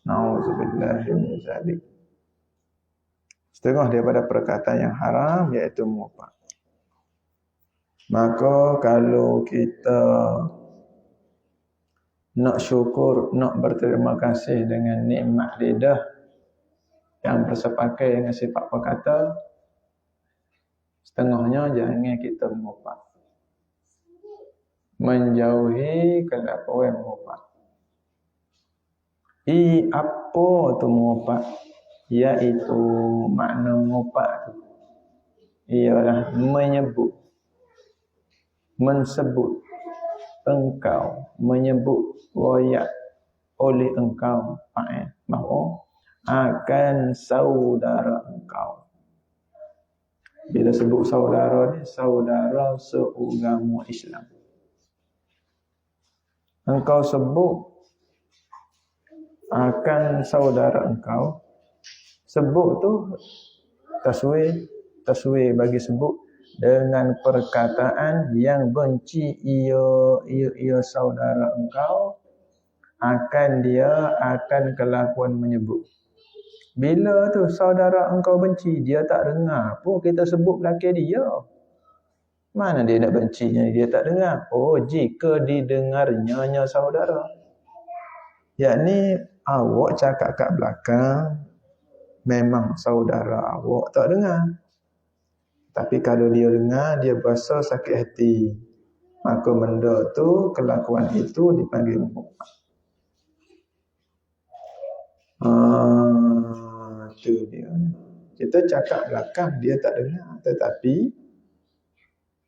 Nauzubillahi min zalik. Setengah daripada perkataan yang haram iaitu mengupak. Maka kalau kita nak syukur, nak berterima kasih dengan nikmat lidah yang bersepakai dengan sifat perkata, setengahnya jangan kita mengupak. Menjauhi kenapa orang mengupak. Apa tu mengumpat? Iaitu makna mengumpat tu ialah menyebut, mensebut engkau, menyebut royak oleh engkau bahawa akan saudara engkau. Bila sebut saudara ni, saudara seagama Islam. Engkau sebut akan saudara engkau. Sebut tu taswir bagi sebut dengan perkataan yang benci ia saudara engkau, dia akan kelakuan menyebut. Bila tu saudara engkau benci, dia tak dengar pun kita sebut belakang dia. Mana dia nak bencinya, dia tak dengar. Oh, jika didengarnya saudara, yakni awak cakap kat belakang, memang saudara awak tak dengar. Tapi kalau dia dengar, dia berasa sakit hati. Maka benda tu, kelakuan itu dipanggil mengumpat. Itu dia. Kita cakap belakang, dia tak dengar. Tetapi,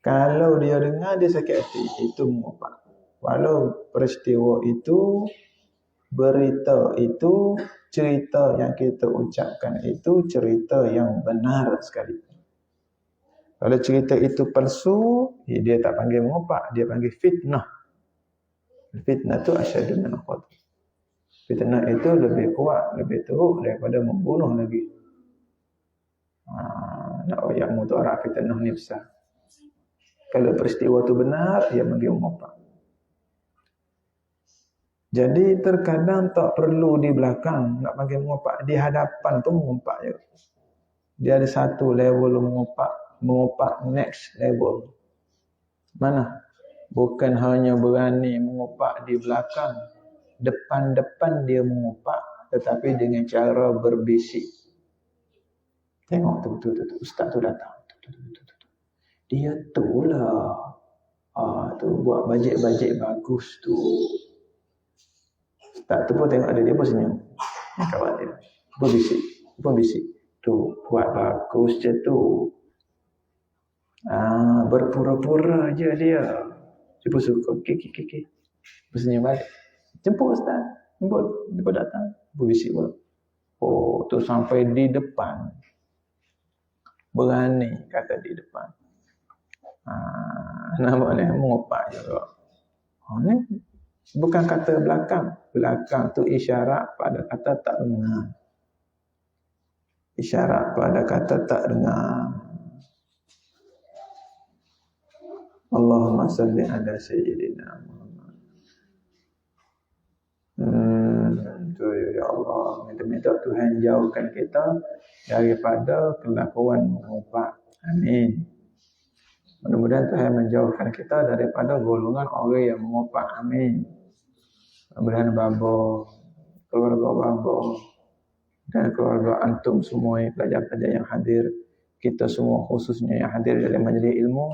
kalau dia dengar, dia sakit hati. Itu mengumpat. Walau peristiwa itu, berita itu, cerita yang kita ucapkan itu, cerita yang benar sekali. Kalau cerita itu palsu, dia tak panggil mengumpat, dia panggil fitnah. Fitnah itu asyadu min al-qatl. Fitnah itu lebih kuat, lebih teruk daripada membunuh lagi. Nak ayat mudhara' fitnah ni besar. Kalau peristiwa itu benar, dia panggil mengumpat. Jadi terkadang tak perlu di belakang nak panggil mengumpat, di hadapan tu mengumpat je. Dia ada satu level mengumpat next level. Mana? Bukan hanya berani mengumpat di belakang, depan-depan dia mengumpat, tetapi dengan cara berbisik. Tengok tu, ustaz tu datang. Dia tu lah. Tu buat bajet-bajet bagus tu. Ustaz tu pun tengok dia pun senyum. Kawan dia. Berbisik. Tu buat bagus je tu. Berpura-pura je dia. Dia suka. Okey. Bersenyum balik. Jemput ustaz. Jemput datang. Berbisik pula. Oh, tu sampai di depan. Berani kata di depan. Namanya mengumpat juga. Ni bukan kata belakang. Belakang tu isyarat pada kata tak dengar. Isyarat pada kata tak dengar. Allahumma salli ala sayyidina Muhammad. Ya Allah, minta Tuhan jauhkan kita daripada kelakuan mengumpat. Amin. Mudah-mudahan Tuhan menjauhkan kita daripada golongan orang yang mengumpat. Amin. Mudah-mudahan Babo, keluarga Babo, dan keluarga antum semua pelajar-pelajar yang hadir, kita semua khususnya yang hadir dalam majlis ilmu,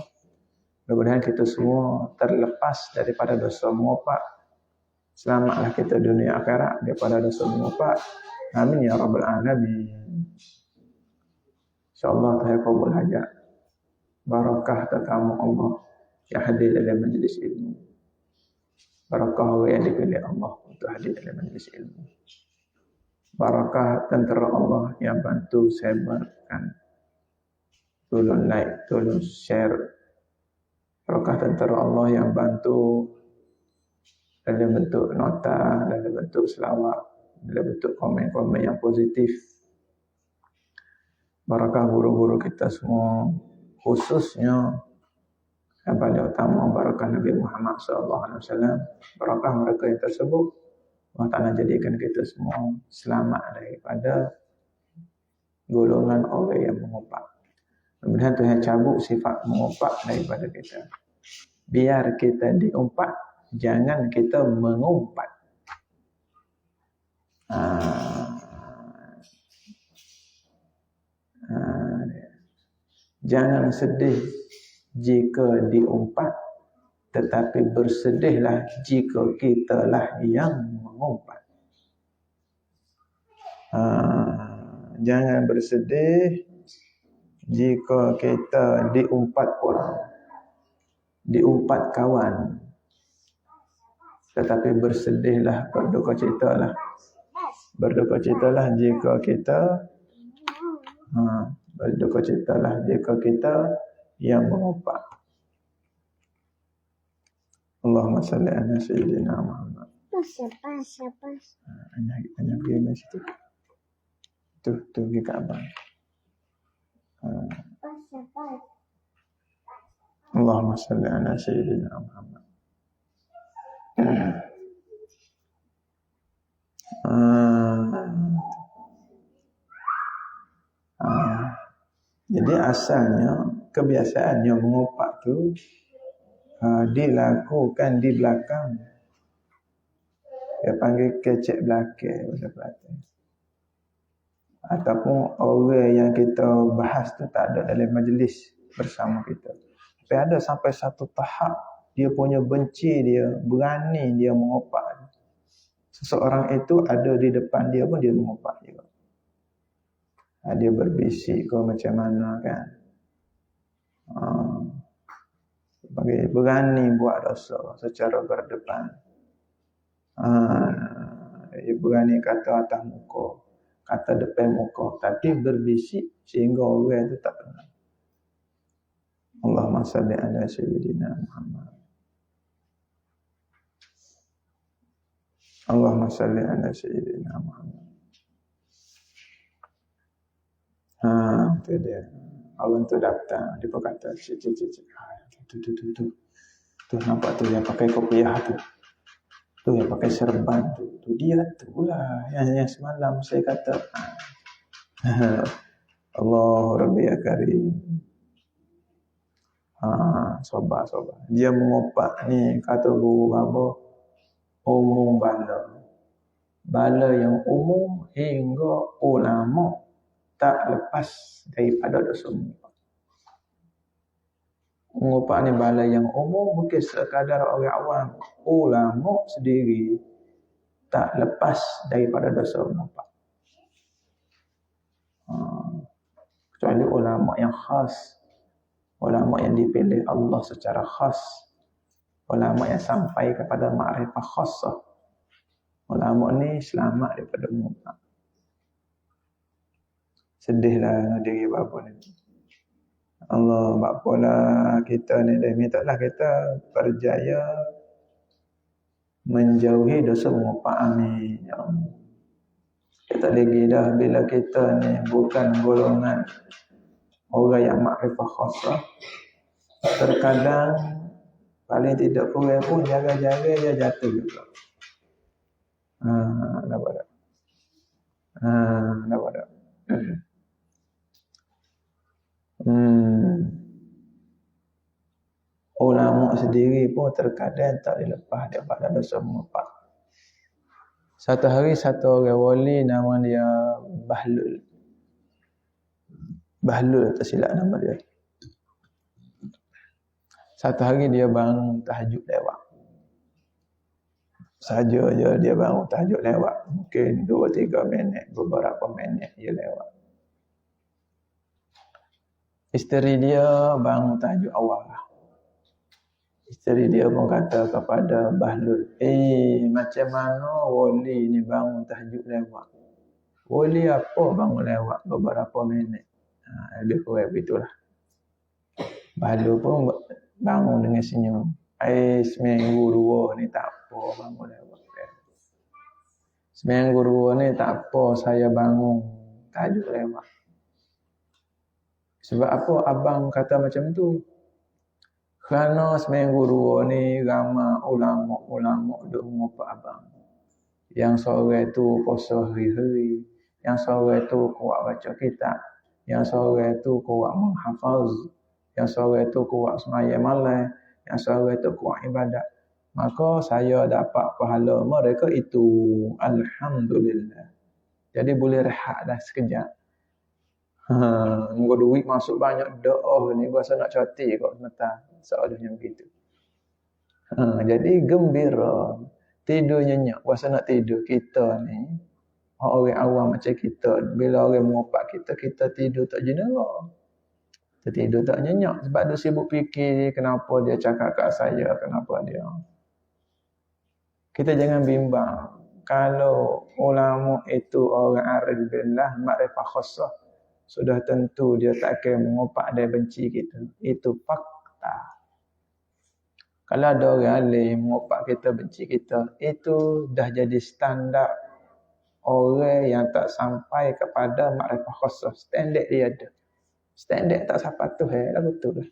mudah-mudahan kita semua terlepas daripada dosa mengumpat. Selamatlah kita dunia akhirat daripada dosa mengumpat. Amin ya rabbal alamin. InsyaAllah Tuhan kabul hajat. Barakah tetamu Allah yang hadir dalam majlis ilmu. Barakah orang yang dipilih Allah untuk hadir dalam majlis ilmu. Barakah tentera Allah yang bantu sebarkan. Tolong like, tolong share. Barakah tentera Allah yang bantu dalam bentuk nota, dalam bentuk selawat, dalam bentuk komen-komen yang positif. Barakah guru-guru kita semua, khususnya yang paling utama barakah Nabi Muhammad SAW. Barakah mereka yang tersebut, Allah Ta'ala jadikan kita semua selamat daripada golongan orang yang mengumpat. Kemudian Tuhan cabut sifat mengumpat daripada kita. Biar kita diumpat, jangan kita mengumpat. Jangan sedih jika diumpat, tetapi bersedihlah jika kitalah yang mengumpat. Jangan bersedih jika kita diumpat orang, diumpat kawan. Tetapi bersedihlah, berdukacitalah jika kita yang mengumpat. Allahumma salli ala sayyidina Muhammad. Hanya pergi di situ. Tu pergi ke abang. Allahumma salli ala sayyidina Muhammad. Jadi asalnya kebiasaannya mengumpat tu dilakukan di belakang. Dia panggil kecek belakang bahasa Kelantan. Ataupun orang yang kita bahas tu tak ada dalam majlis bersama kita. Tapi ada sampai satu tahap dia punya benci dia, berani dia mengumpat. Seseorang itu ada di depan dia pun dia mengumpat juga. Dia berbisik ke macam mana kan. Bagi berani buat dosa secara berdepan. Dia berani kata atas muka, kata depan muka, tapi berbisik sehingga orang itu tak kenal. Allahumma salli ala sayyidina Muhammad. Allahumma salli ala sayyidina Muhammad. Itu dia. Orang tu datang, dia berkata, cik. Tu nampak tu yang pakai kopiah tu. Tu yang pakai serban tu. Tu dia tu lah yang semalam saya kata. Allah Rabbi ya Karim. Sabar. Dia mengumpat ni kata guru apa? Umum bala. Bala yang umum hingga ulama tak lepas daripada dosa mengumpat. Mengumpat ni bala yang umum, bukan sekadar orang awam. Ulama sendiri tak lepas daripada dosa mengumpat. Kecuali ulama yang khas, ulama yang dipilih Allah secara khas, ulama yang sampai kepada ma'rifah khassah. Ulama ni selamat daripada mengumpat. Sedihlah diri bapa ni. Allah, bapalah kita ni dah mintalah kita berjaya menjauhi dosa mengumpat. Amin. Ya Allah. Kita lagi dah bila kita ni bukan golongan orang yang makrifah khasah. Terkadang paling tidak kurang pun jaga-jaga dia jatuh juga. Nampak tak? Nampak tak? Ulama sendiri pun terkadang tak dilepas daripada dosa mengumpat. Satu hari satu orang wali nama dia Bahlul. Bahlul tersilap nama dia. Satu hari dia bangun tahajud lewat. Saja je dia bangun tahajud lewat. Mungkin 2-3 minit, beberapa minit dia lewat. Isteri dia bangun tahajud awal lah. Isteri dia pun kata kepada Bahlul, macam mana wali ni bangun tahajud lewat? Wali apa bangun lewat beberapa minit? Lebih kurang begitulah. Bahlul pun bangun dengan senyum. Seminggu 2 ni tak apa bangun lewat. Seminggu 2 ni tak apa saya bangun tahajud lewat. Sebab apa abang kata macam tu? Kerana seminggu 2 ni ramai ulama duk mengumpat abang. Yang seorang tu puasa hari-hari, yang seorang tu kuat baca kitab, yang seorang tu kuat menghafaz, yang seorang tu kuat sembahyang malam, yang seorang tu kuat ibadat. Maka saya dapat pahala mereka itu. Alhamdulillah. Jadi boleh rehat dah sekejap. Muka duit masuk banyak doa ni rasa nak cuti kok sebentar. Seolahnya begitu. Jadi gembira. Tidur nyenyak. Rasa nak tidur kita ni. Orang awam macam kita, bila orang mengopak kita, kita tidur tak jenera. Kita tidur tak nyenyak sebab dia sibuk fikir kenapa dia cakap kat saya, kenapa dia. Kita jangan bimbang. Kalau ulama itu orang arif billah, makrifah khassah, sudah tentu dia tak akan mengopak dan benci kita. Itu fakta. Kalau ada orang alim mengopak kita, benci kita, itu dah jadi standar orang yang tak sampai kepada makrifah khassah. Standard dia ada. Standard tak sampai tu, dah betul lah.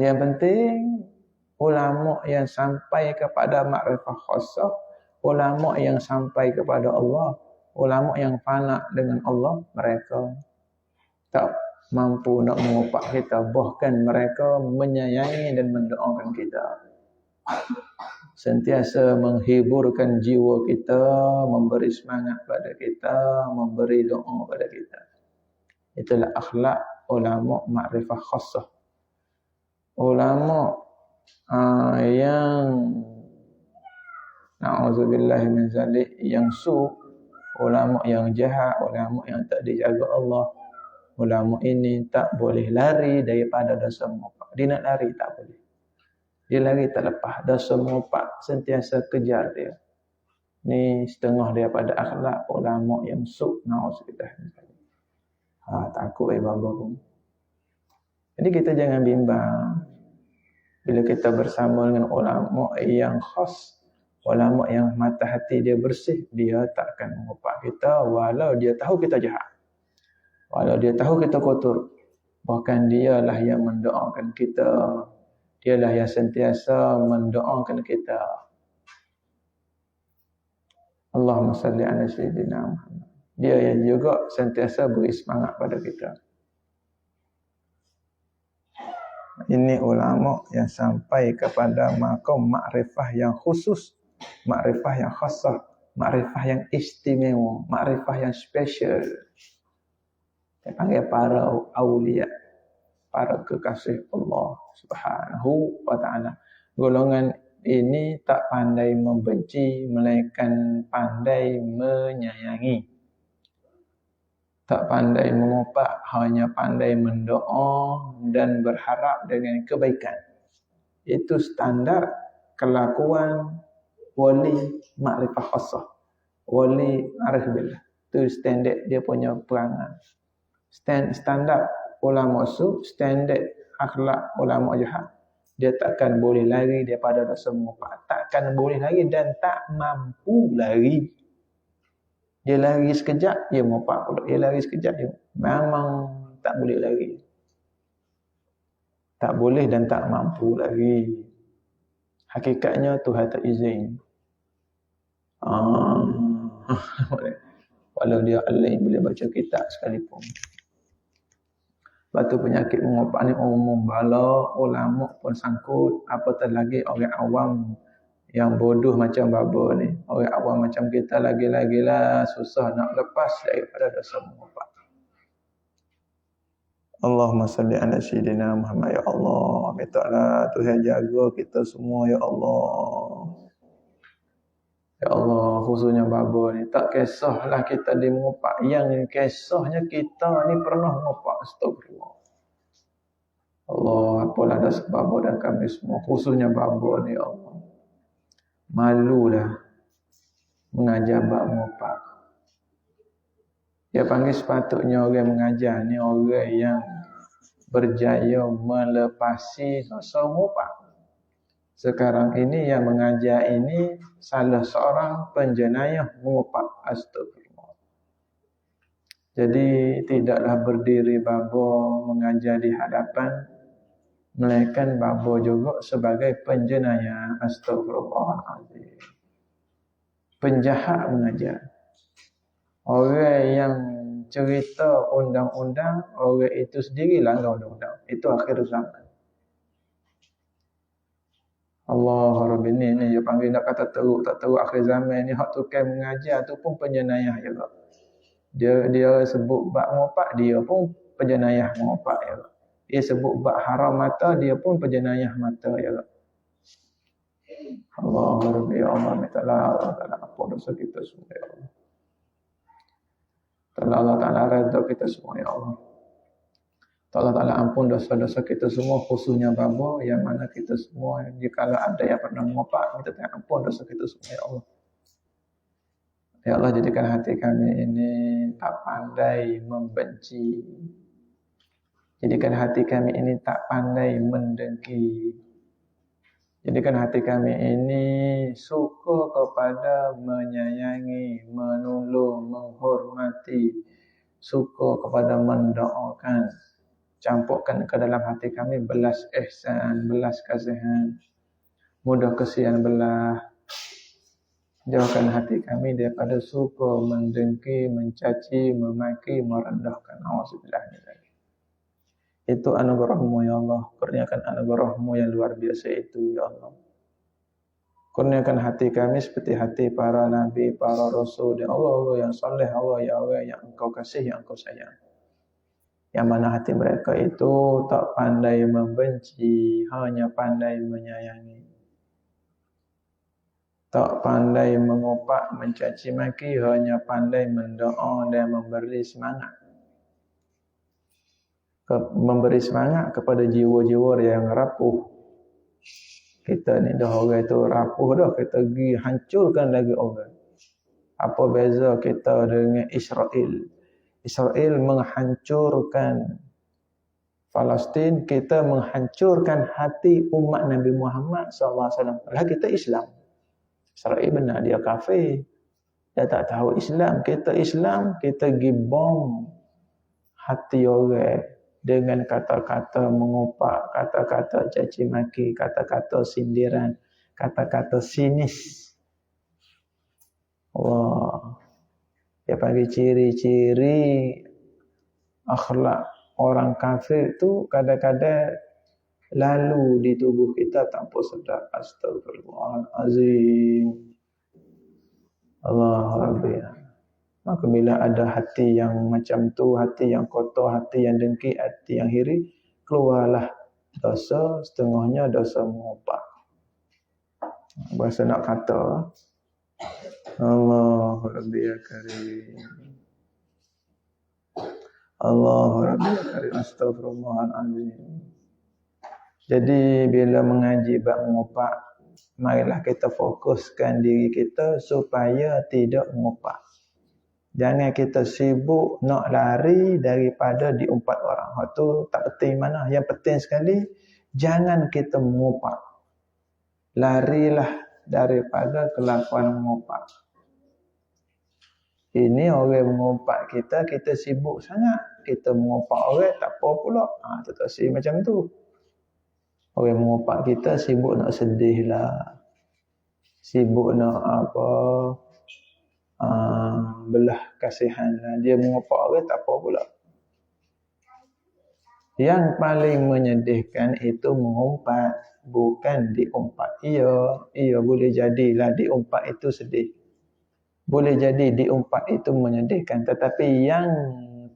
Yang penting, ulama yang sampai kepada makrifah khassah, ulama yang sampai kepada Allah, ulama yang fana dengan Allah, mereka tak mampu nak mengopak kita, bahkan mereka menyayangi dan mendoakan kita, sentiasa menghiburkan jiwa kita, memberi semangat pada kita, memberi doa pada kita. Itulah akhlak ulama makrifah khassah. Ulama yang na'udzubillah min zalik, yang ulama yang jahat, ulama yang tak dijaga Allah, ulama ini tak boleh lari daripada dosa mengopak. Dia nak lari tak boleh. Dia lari tak lepas. Dosa mengopak sentiasa kejar dia. Ni setengah daripada akhlak ulama yang na'udzubillah min zalik. Takut baba pun. Jadi kita jangan bimbang. Bila kita bersama dengan ulama yang khas, ulama yang mata hati dia bersih, dia takkan mengopak kita walau dia tahu kita jahat. Walau dia tahu kita kotor. Bahkan dialah yang mendoakan kita. Dialah yang sentiasa mendoakan kita. Allahumma salli ala sayyidina Muhammad. Dia yang juga sentiasa beri semangat pada kita. Ini ulama yang sampai kepada maqam makrifah yang khusus, makrifah yang khassah, makrifah yang istimewa, makrifah yang special. Dia panggil para awliya, para kekasih Allah Subhanahu wa ta'ala. Golongan ini tak pandai membenci, melainkan pandai menyayangi. Tak pandai mengopak, hanya pandai mendoa dan berharap dengan kebaikan. Itu standar kelakuan wali makrifah khassah, wali arif billah. Itu standard dia punya perangai. Standar ulama standard akhlak ulama jahat. Dia takkan boleh lari daripada dosa mengopak. Takkan boleh lari dan tak mampu lari. Dia lari sekejap, dia mengopak pula. Dia lari sekejap, dia memang tak boleh lari. Tak boleh dan tak mampu lari. Hakikatnya Tuhan tak izin. Walau dia alim boleh baca kitab sekalipun. Batu penyakit mengopak ni umum bala, ulama pun sangkut, apatah lagi orang awam yang bodoh macam baba ni. Orang awam macam kita lagi-lagilah susah nak lepas daripada dosa mengopak. Allahumma salli ala sayyidina Muhammad ya Allah. Mintalah Tuhan jaga kita semua ya Allah. Ya Allah, khususnya baba ni tak kisahlah kita di mengopak, yang kisahnya kita ni pernah mengopak. Astagfirullah. Allah, apalah dah sebab dan kami semua, khususnya baba ni ya Allah. Malulah mengajar bab mengopak. Dia panggil sepatutnya orang mengajar ni orang yang berjaya melepasi dosa mengopak. Sekarang ini yang mengajar ini salah seorang penjenayah mengopak. Astagfirullah. Jadi tidaklah berdiri baba mengajar di hadapan, melainkan baba juga sebagai penjenayah. Astagfirullahaladzim. Penjahat mengajar. Orang yang cerita undang-undang, orang itu sendiri langgar undang-undang. Itu akhir zaman. Allah Rabbi ni dia panggil nak kata teruk tak teruk akhir zaman ni, hak tukang mengajar tu pun penjenayah juga. Dia sebut bab mengopak, dia pun penjenayah mengopak juga. Dia sebut bab haram mata, dia pun penjenayah mata juga. Allah Allah Rabbi ya Allah mintalah Allah Ta'ala ampun dosa kita semua ya Allah. Allah Ta'ala redha kita semua ya Allah. Allah Ta'ala ampun dosa-dosa kita semua, khususnya bapa yang mana kita semua jika ada yang pernah mengopak, minta ampun dosa kita semua ya Allah. Ya Allah, jadikan hati kami ini tak pandai membenci. Jadikan hati kami ini tak pandai mendengki. Jadikan hati kami ini suka kepada menyayangi, menolong, menghormati, suka kepada mendoakan. Campurkan ke dalam hati kami belas ihsan, belas kasihan, mudah kesian belah. Jauhkan hati kami daripada suka mendengki, mencaci, memaki, merendahkan. Auzubillah min dzalik. Itu anugerah-Mu ya Allah. Kurniakan anugerah-Mu yang luar biasa itu ya Allah. Kurniakan hati kami seperti hati para nabi, para rasul, ya Allah, Allah yang saleh, Allah ya Allah yang Engkau kasih, yang Engkau sayang. Yang mana hati mereka itu tak pandai membenci, hanya pandai menyayangi. Tak pandai mengopak, mencaci maki, hanya pandai mendoa dan memberi semangat. Memberi semangat kepada jiwa-jiwa yang rapuh. Kita ni dah orang itu rapuh dah, kita pergi hancurkan lagi orang. Apa beza kita dengan Israel? Israel menghancurkan Palestin, kita menghancurkan hati umat Nabi Muhammad SAW. Padahal kita Islam. Israel benar dia kafir. Dia tak tahu Islam. Kita Islam, kita pergi bom hati orang dengan kata-kata mengopak, kata-kata caci maki, kata-kata sindiran, kata-kata sinis. Wah. Dia panggil ciri-ciri akhlak orang kafir itu kadang-kadang lalu di tubuh kita tanpa sedar. Astagfirullahalazim. Allah Rabbi. Maka bila ada hati yang macam tu, hati yang kotor, hati yang dengki, hati yang iri, keluarlah dosa, setengahnya dosa mengopak. Bahasa nak kata, Allah Rabbi ya Karim. Allah Rabbi ya Karim. Astagfirullahaladzim. Jadi bila mengaji bab mengopak, marilah kita fokuskan diri kita supaya tidak mengopak. Jangan kita sibuk nak lari daripada diumpat orang. Hak tu tak penting mana. Yang penting sekali, jangan kita mengopak. Larilah daripada kelakuan mengopak. Ini orang mengopak kita, kita sibuk sangat. Kita mengopak orang, tak apa pula. Tak si macam tu. Orang mengopak kita sibuk nak sedih lah. Sibuk nak apa, belah kasihan lah. Dia mengopak orang, tak apa pula. Yang paling menyedihkan itu mengumpat, bukan diumpat. Ia boleh jadilah diumpat itu sedih. Boleh jadi diumpat itu menyedihkan. Tetapi yang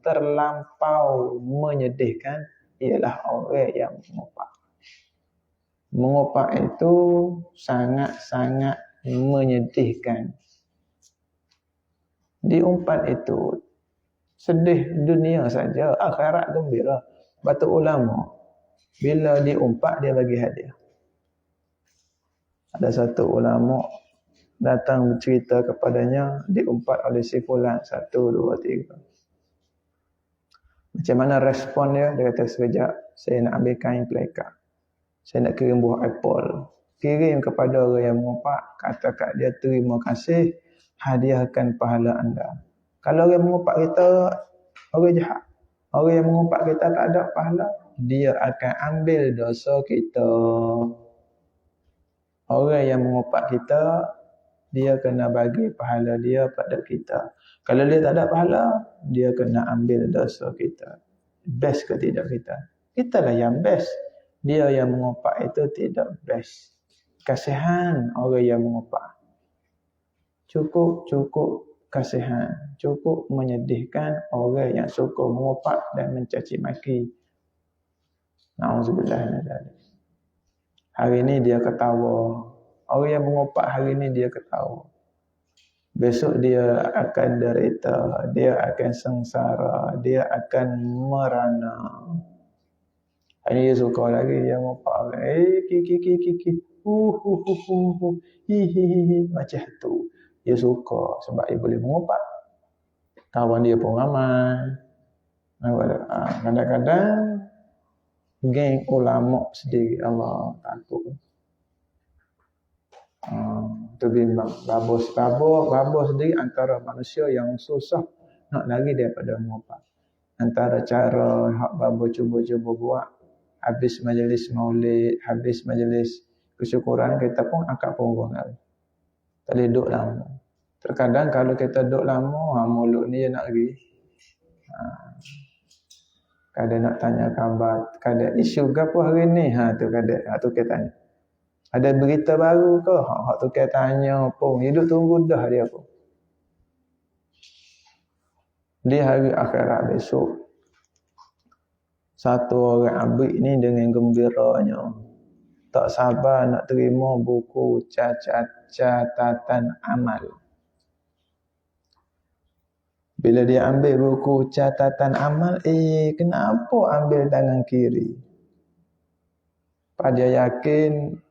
terlampau menyedihkan ialah orang yang mengumpat. Mengumpat itu sangat-sangat menyedihkan. Diumpat itu sedih dunia saja, akhirat gembira. Batu ulama bila diumpat dia bagi hadiah. Ada satu ulama datang bercerita kepadanya, diumpat oleh si fulan 1, 2, 3. Macam mana respon dia? Dia kata, sekejap saya nak ambil kain pelikat, saya nak kirim buah apple, kirim kepada orang yang mengumpat, kata kat dia, terima kasih, hadiahkan pahala anda. Kalau orang mengumpat kita orang jahat, orang yang mengumpat kita tak ada pahala, dia akan ambil dosa kita. Orang yang mengumpat kita, dia kena bagi pahala dia pada kita. Kalau dia tak ada pahala, dia kena ambil dosa kita. Best ke tidak kita? Kitalah yang best. Dia yang mengumpat itu tidak best. Kasihan orang yang mengumpat. Cukup kasihan. Cukup menyedihkan orang yang suka mengumpat dan mencaci maki. Na'udzubillah min dzalik. Hari ini dia ketawa. Orang yang mengopak hari ni dia ketawa. Besok dia akan derita, dia akan sengsara, dia akan merana. Ini dia suka lagi, dia mengopak. Ki. Hi. Macam tu. Dia suka sebab dia boleh mengopak. Kawan dia pun ramai. Kadang-kadang geng ulama sendiri Allah takut. Tu bimbang. Babos sendiri antara manusia yang susah nak lari daripada mengopak. Antara cara hak babo cuba-cuba buat, habis majlis maulid, habis majlis kesyukuran, kita pun angkat punggung lari. Tak boleh duduk lama. Terkadang kalau kita duduk lama, mulut ni nak pergi. Kadang nak tanya khabar, kadang isu ke apa hari ni? Tu kita tanya. Ada berita baru ke? Hak tu kita tanya pun. Hidup tunggu dah dia pun. Di hari akhirat besok, satu orang abrik ni dengan gembiranya tak sabar nak terima buku catatan amal. Bila dia ambil buku catatan amal, kenapa ambil tangan kiri? Dia yakin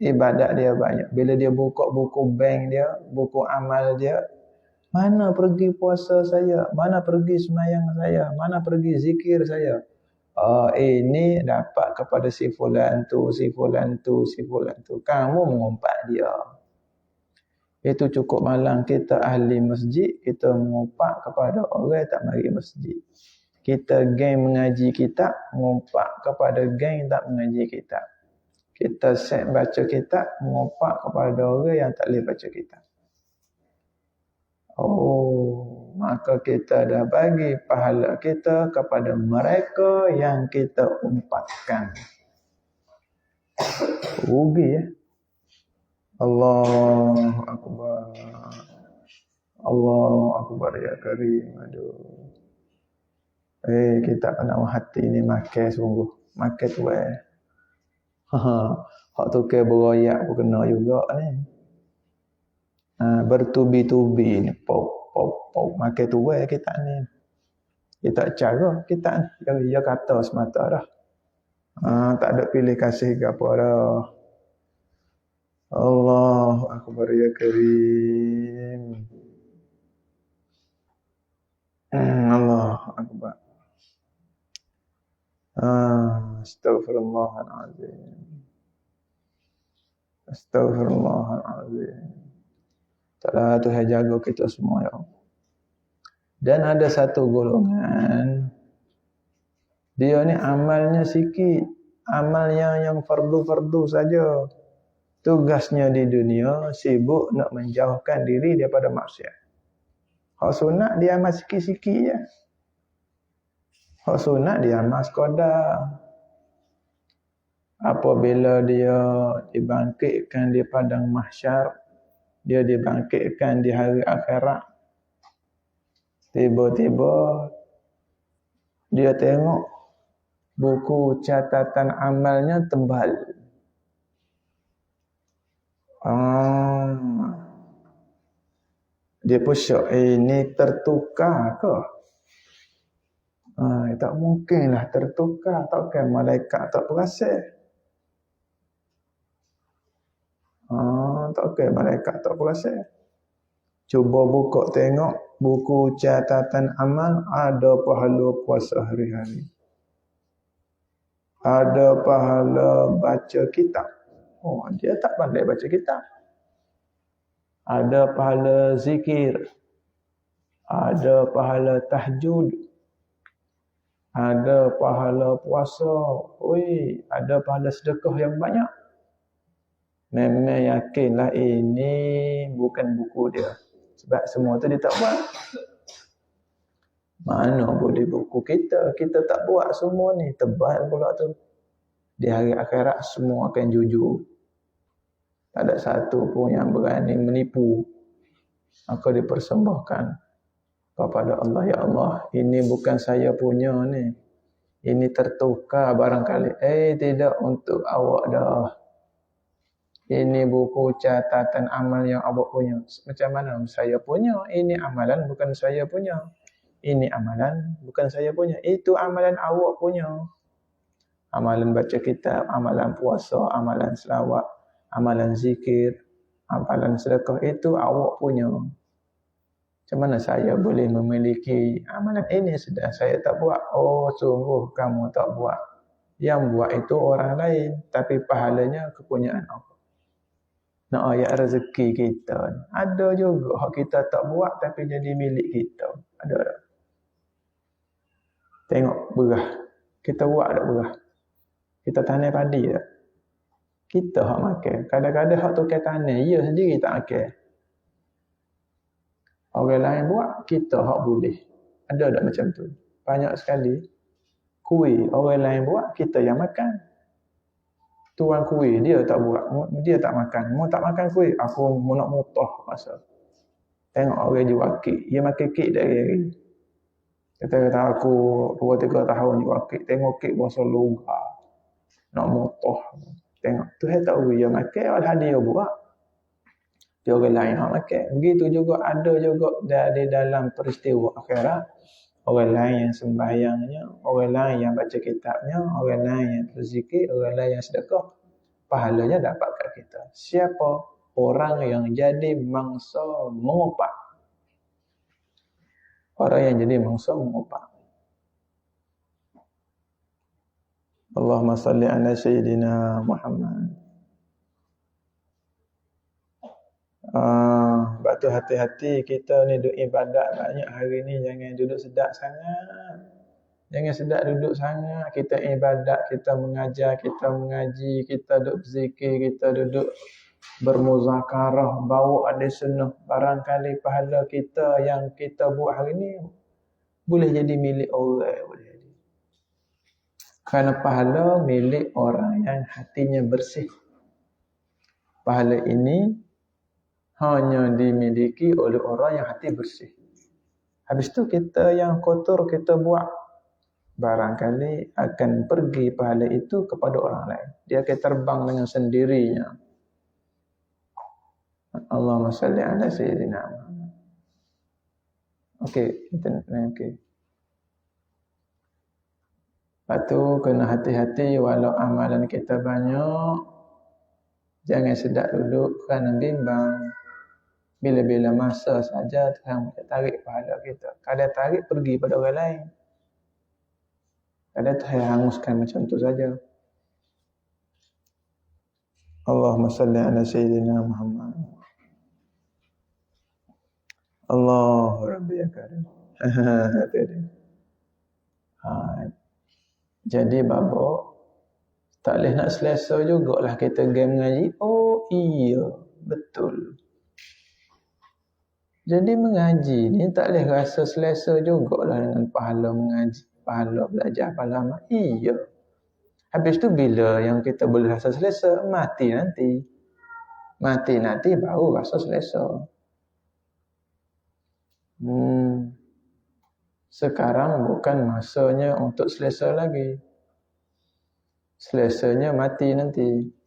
ibadat dia banyak. Bila dia buka buku bank dia, buku amal dia, mana pergi puasa saya? Mana pergi semayang saya? Mana pergi zikir saya? Ini dapat kepada si fulan tu. Kamu mengumpat dia. Itu cukup malang kita ahli masjid, kita mengumpat kepada orang tak mari masjid. Kita geng mengaji kitab, mengumpat kepada geng tak mengaji kitab. Kita set baca kitab, mengumpat kepada orang yang tak boleh baca kitab. Maka kita dah bagi pahala kita kepada mereka yang kita umpatkan. Rugi ya. Allahu Akbar. Allahu Akbar ya Karim. Aduh. Kita kena hati ni makan sungguh. Makan tu hak tu ke beroyak pun kena juga ni. Bertubi-tubi ni pop. Makan tu kita ni. Kita cara kita ni. Dia kata semata dah. Tak ada pilih kasih ke apa dah. Allahu Akbar ya Karim. Allahu Akbar. Astaghfirullahaladzim. Taklah Tuhan jaga kita semua ya. Dan ada satu golongan, dia ni amalnya sikit, amalnya yang fardu-fardu saja. Tugasnya di dunia sibuk nak menjauhkan diri daripada maksiat. Hak sunat dia amal sikit-sikit je. Hak sunat dia amal sekadar. Apabila dia dibangkitkan di padang mahsyar, dia dibangkitkan di hari akhirat, tiba-tiba dia tengok buku catatan amalnya tebal. Dia pun syok, ini tertukar ke? Tak mungkinlah tertukar. Takkan malaikat tak perasan. Takkan malaikat tak perasan. Cuba buka tengok buku catatan amal, ada pahala puasa hari-hari. Ada pahala baca kitab. Dia tak pandai baca kitab. Ada pahala zikir. Ada pahala tahajud. Ada pahala puasa. Ada pahala sedekah yang banyak. Memang yakinlah ini bukan buku dia. Sebab semua tu dia tak buat. Mana boleh buku kita. Kita tak buat semua ni. Tebal pula tu. Di hari akhirat semua akan jujur. Tak ada satu pun yang berani menipu. Maka dipersembahkan kepada Allah. Ya Allah, ini bukan saya punya ni. Ini tertukar barangkali. Tidak untuk awak dah. Ini buku catatan amal yang awak punya. Macam mana? Saya punya. Ini amalan bukan saya punya. Ini amalan bukan saya punya. Itu amalan awak punya. Amalan baca kitab, amalan puasa, amalan selawat, amalan zikir, amalan sedekah, itu awak punya. Macam mana saya boleh memiliki amalan ini sedang saya tak buat? Oh, sungguh kamu tak buat. Yang buat itu orang lain, tapi pahalanya kepunyaan Allah. Nak ayat rezeki kita. Ada juga hak kita tak buat tapi jadi milik kita. Ada tak? Tengok berah. Kita buat tak berah? Kita tanam padi tak? Kita hak makan. Kadang-kadang hak tukar tanam, ia sendiri tak makan. Orang lain buat, kita hak boleh. Ada tak macam tu? Banyak sekali. Kuih orang lain buat, kita yang makan. Tuan kuih, dia tak buat. Dia tak makan. Mu tak makan kuih, aku mu nak mutah masa. Tengok orang jual kek. Dia makan kek dari hari. Kata aku 2-3 tahun jual kek. Tengok kek berasa lugar. Nak mutah. Tengok. Tu saya tahu dia makan, walau dia buat. Dia orang lain yang makan. Begitu juga ada juga di dalam peristiwa akhirat. Orang lain yang sembahyangnya, orang lain yang baca kitabnya, orang lain yang berzikir, orang lain yang sedekah, pahalanya dapat kat kita. Siapa? Orang yang jadi mangsa mengupak. Orang yang jadi mangsa mengupak. Allahumma salli ala Sayyidina Muhammad. Sebab tu hati-hati kita ni duduk ibadat banyak hari ni, jangan duduk sedap sangat. Jangan sedap duduk sangat. Kita ibadat, kita mengajar, kita mengaji, kita duduk berzikir, kita duduk bermuzakarah, bawa ada sunnah. Barangkali pahala kita yang kita buat hari ni boleh jadi milik orang. Boleh jadi. Kerana pahala milik orang yang hatinya bersih. Pahala ini hanya dimiliki oleh orang yang hati bersih. Habis tu kita yang kotor kita buat, barangkali akan pergi pahala itu kepada orang lain. Dia akan terbang dengan sendirinya. Allahumma salli ala Sayyidina Muhammad. Okey, okey. Lepas tu kena hati-hati walau amalan kita banyak, jangan sedap duduk kerana bimbang. Bila-bila masa saja Tuhan tarik pahala kita. Kadang tarik pergi pada orang lain. Kadang Tuhan hanguskan macam tu saja. Allahumma salli ala Sayyidina Muhammad. Allahu Rabbi ya Karim. Jadi babo tak boleh nak selesa jugalah kita game mengaji. Oh iya, betul. Jadi mengaji ni tak boleh rasa selesa jugalah dengan pahala mengaji, pahala belajar, pahala amal. Iya. Habis tu bila yang kita boleh rasa selesa? Mati nanti. Mati nanti baru rasa selesa. Sekarang bukan masanya untuk selesa lagi. Selesanya mati nanti.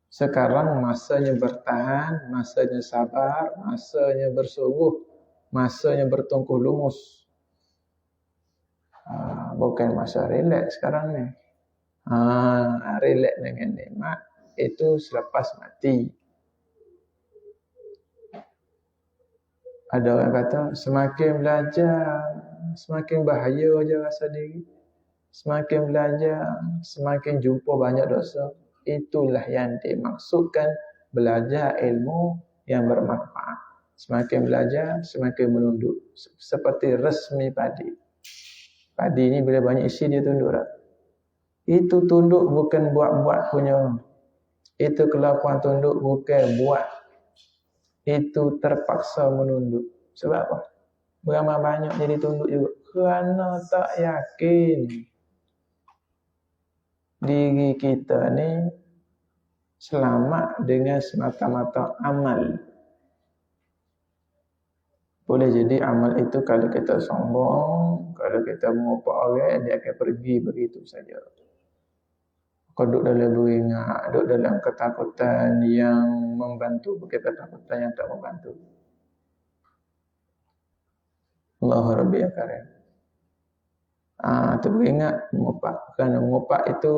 Sekarang masanya bertahan, masanya sabar, masanya bersungguh, masanya bertungkuh lumus. Bukan masa relax sekarang ni. Relax dengan nikmat itu selepas mati. Ada orang kata semakin belajar, semakin bahaya je rasa diri. Semakin belajar, semakin jumpa banyak dosa. Itulah yang dimaksudkan belajar ilmu yang bermanfaat. Semakin belajar, semakin menunduk. Seperti resmi padi. Padi ni bila banyak isi dia tunduk tak? Itu tunduk bukan buat-buat punya. Itu kelakuan tunduk bukan buat. Itu terpaksa menunduk. Sebab apa? Beramai banyak jadi tunduk juga. Kerana tak yakin diri kita ni selamat dengan semata-mata amal. Boleh jadi amal itu kalau kita sombong, kalau kita mengupak orang, dia akan pergi begitu saja. Kau duduk dalam beringat, duduk dalam ketakutan yang membantu, bukan ketakutan yang tak membantu. Allahu Rabbi ya Karim. Teringat mengupak. Kerana mengupak itu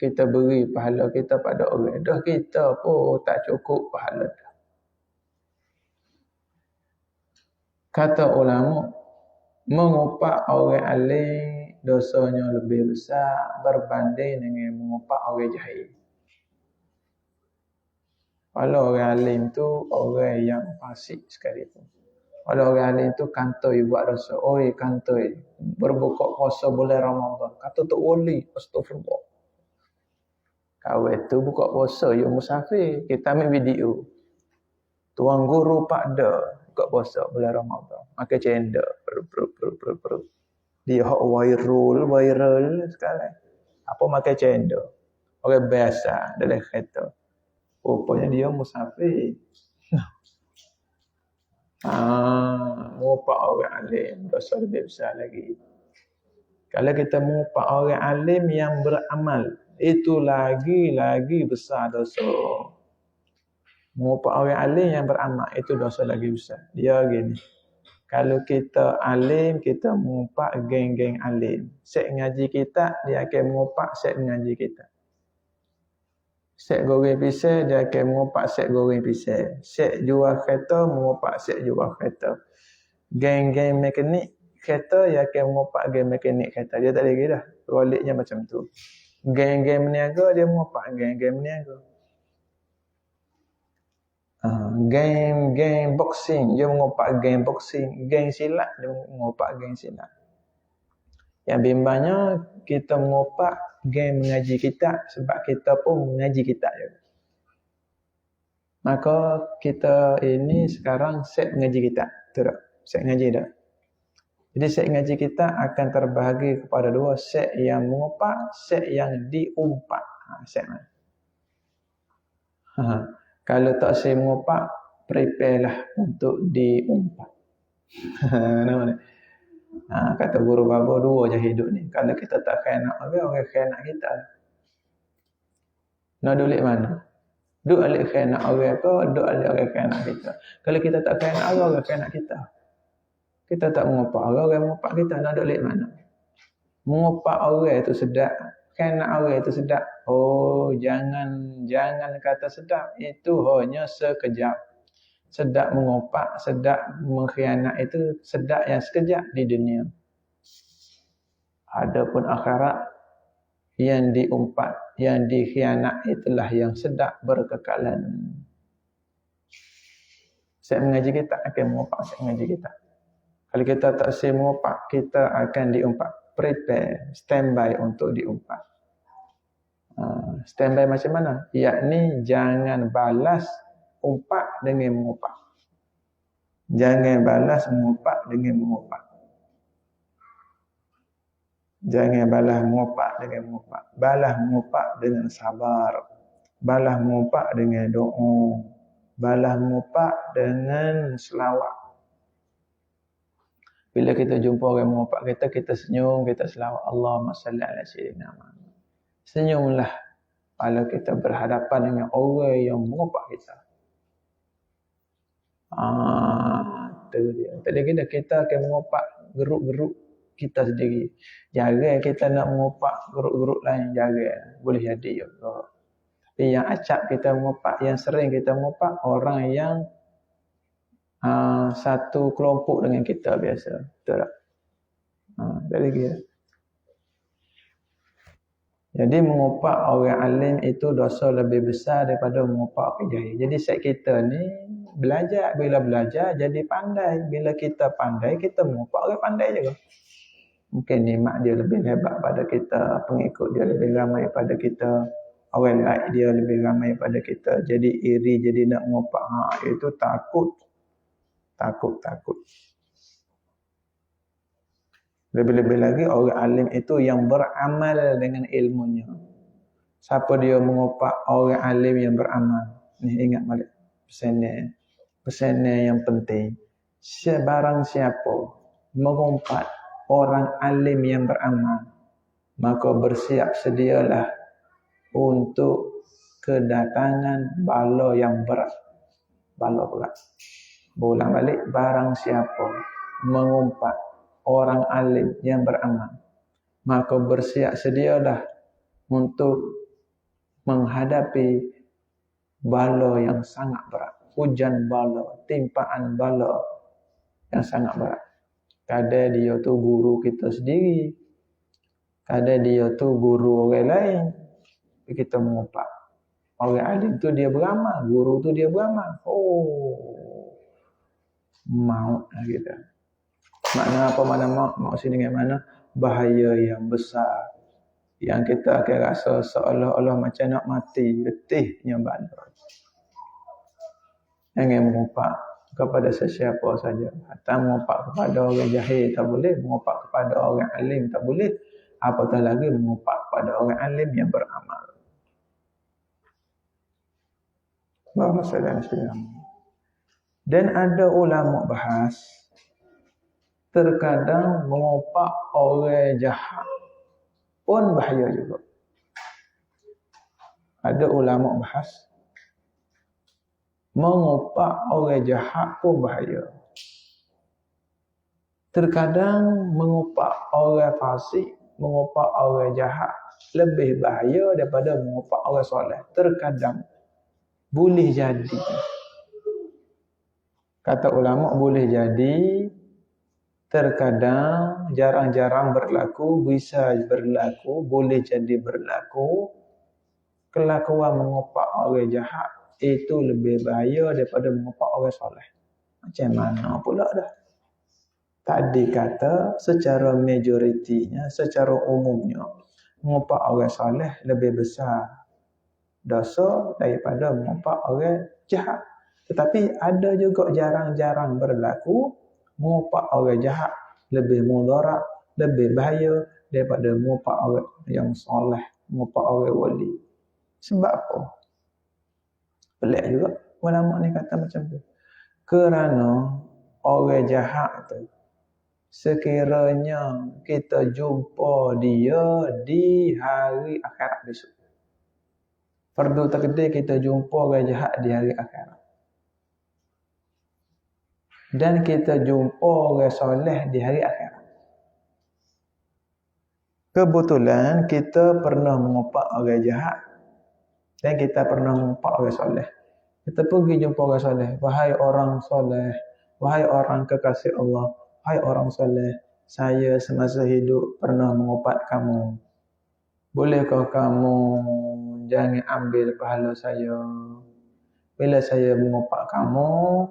kita beri pahala kita pada orang. Dah kita pun tak cukup pahala. Kata ulama, mengupak orang alim dosanya lebih besar berbanding dengan mengupak orang jahil. Kalau orang alim tu orang yang fasik sekalipun. Kalau orang alim tu kantoi buat dosa. Oi kantoi. Berbuka puasa bulan Ramadan. Kata tu wali. Astagfirullah. Kau itu buka puasa. You musafir. Kita ambil video. Tuan guru pakda. Buka puasa bulan Ramadan. Maka cendek. Dia hak viral sekarang. Apa makan cendek. Orang biasa dalam kereta. Rupanya dia musafir. Mengupak orang alim dosa lebih besar lagi. Kalau kita mengupak orang alim yang beramal, itu lagi besar dosa. Mengupak orang alim yang beramal itu dosa lagi besar. Dia gini. Kalau kita alim, kita mengupak geng-geng alim. Set ngaji kita, dia akan mengupak set ngaji kita. Set goreng pisang, dia akan mengupak set goreng pisang. Set jual kereta, mengupak set jual kereta. Geng-geng mekanik kereta, dia akan mengupak geng mekanik kereta. Dia tak lagi dah. Roliknya macam tu. Geng-geng meniaga, dia mengupak geng-geng meniaga. Geng boxing, dia mengupak geng boxing. Geng silat, dia mengupak geng silat. Yang bimbangnya, kita mengupak geng mengaji kitab sebab kita pun mengaji kitab juga. Maka kita ini sekarang set mengaji kitab. Betul tak? Set mengaji tak? Jadi set mengaji kita akan terbahagi kepada dua. Set yang mengupak, set yang diumpat. Set mana? Kalau tak set mengupak, prepare lah untuk diumpat. Nama ni. Kata guru baba dua je hidup ni. Kalau kita tak kena orang kena kita. Nak duduk mana? Duduk alik kena orang ke, duduk alik orang kena kita. Kalau kita tak kena orang kena kita. Kita tak mengupak orang mengupak kita. Nak duduk mana? Mengupak orang itu sedap. Kena orang itu sedap. Oh, jangan kata sedap. Itu hanya sekejap. Sedap mengopak, sedap mengkhianat itu sedap yang sekejap di dunia. Adapun akhirat yang diumpat, yang dikhianat itulah yang sedap berkekalan. Saya mengaji kita akan mengopak, saya mengaji kita. Kalau kita tak siap mengopak, kita akan diumpat. Prepare, standby untuk diumpat. Standby macam mana? Yakni jangan balas umpat dengan mengupak. Jangan balas mengupak dengan mengupak. Jangan balas mengupak dengan mengupak. Balas mengupak dengan sabar. Balas mengupak dengan doa. Balas mengupak dengan selawat. Bila kita jumpa orang mengupak kita, kita senyum, kita selawat. Allahumma salli ala sayyidina Muhammad. Senyumlah kalau kita berhadapan dengan orang yang mengupak kita. Itu dia. Tak lagi dah kita akan mengopak geruk-geruk kita sendiri. Jarang kita nak mengopak geruk-geruk lain, jarang. Boleh jadi juga. Tapi yang acap kita mengopak, yang sering kita mengopak, orang yang satu kelompok dengan kita biasa. Betul tak? Tak lagi dah. Jadi mengopak orang alim itu dosa lebih besar daripada mengopak orang jahil. Jadi set kita ni belajar. Bila belajar jadi pandai. Bila kita pandai, kita mengopak orang pandai juga. Mungkin nikmat dia lebih hebat pada kita. Pengikut dia lebih ramai pada kita. Orang like dia lebih ramai pada kita. Jadi iri, jadi nak mengopak. Itu takut. Takut. Lebih-lebih lagi orang alim itu yang beramal dengan ilmunya. Siapa dia mengopak orang alim yang beramal? Ni ingat balik pesannya yang penting. Barang siapa mengumpat orang alim yang beramal, maka bersiap sedialah untuk kedatangan bala yang berat. Bala berat. Berulang balik, barang siapa mengumpat orang alim yang beramal, maka bersiap sedialah untuk menghadapi bala yang sangat berat. Hujan bala, timpaan bala yang sangat berat. Kadang dia tu guru kita sendiri, kadang dia tu guru orang lain. Kita mengumpat orang alim tu dia beramal, guru tu dia beramal. Maut lah kita. Makna apa makna maut? Maut sini dengan mana? Bahaya yang besar yang kita akan rasa seolah-olah macam nak mati, letihnya bala. Jangan mengumpat kepada sesiapa saja. Atau mengumpat kepada orang jahil tak boleh, mengumpat kepada orang alim tak boleh, apatah lagi mengumpat kepada orang alim yang beramal. Dan ada ulama bahas, terkadang mengumpat orang jahat pun bahaya juga. Ada ulama bahas, mengumpat orang jahat pun bahaya. Terkadang mengumpat orang fasik, mengumpat orang jahat lebih bahaya daripada mengumpat orang soleh. Terkadang boleh jadi, kata ulama boleh jadi, terkadang jarang-jarang berlaku, bisa berlaku, boleh jadi berlaku. Kelakuan mengumpat orang jahat itu lebih bahaya daripada mengumpat orang soleh. Macam mana pula dah? Tadi kata secara majoritinya, secara umumnya, mengumpat orang soleh lebih besar dosa daripada mengumpat orang jahat. Tetapi ada juga jarang-jarang berlaku, mengumpat orang jahat lebih mudarat, lebih bahaya daripada mengumpat orang yang soleh, mengumpat orang wali. Sebab apa? Pelik juga ulama ni kata macam tu. Kerana orang jahat tu, sekiranya kita jumpa dia di hari akhirat besok, fardu takdir kita jumpa orang jahat di hari akhirat, dan kita jumpa orang soleh di hari akhirat. Kebetulan kita pernah mengumpat orang jahat dan kita pernah mengumpat orang soleh. Kita pergi jumpa orang soleh. Wahai orang soleh, wahai orang kekasih Allah, wahai orang soleh, saya semasa hidup pernah mengumpat kamu. Bolehkah kamu jangan ambil pahala saya? Bila saya mengumpat kamu,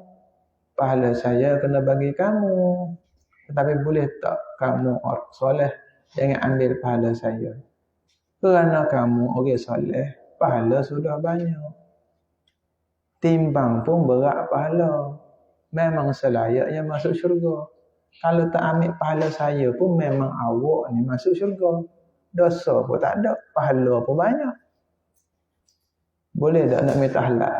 pahala saya kena bagi kamu. Tetapi boleh tak kamu orang soleh jangan ambil pahala saya? Kerana kamu orang soleh, pahala sudah banyak. Timbang pun berat pahala. Memang selayaknya masuk syurga. Kalau tak ambil pahala saya pun memang awak ni masuk syurga. Dosa pun tak ada, pahala pun banyak. Boleh tak nak minta halal?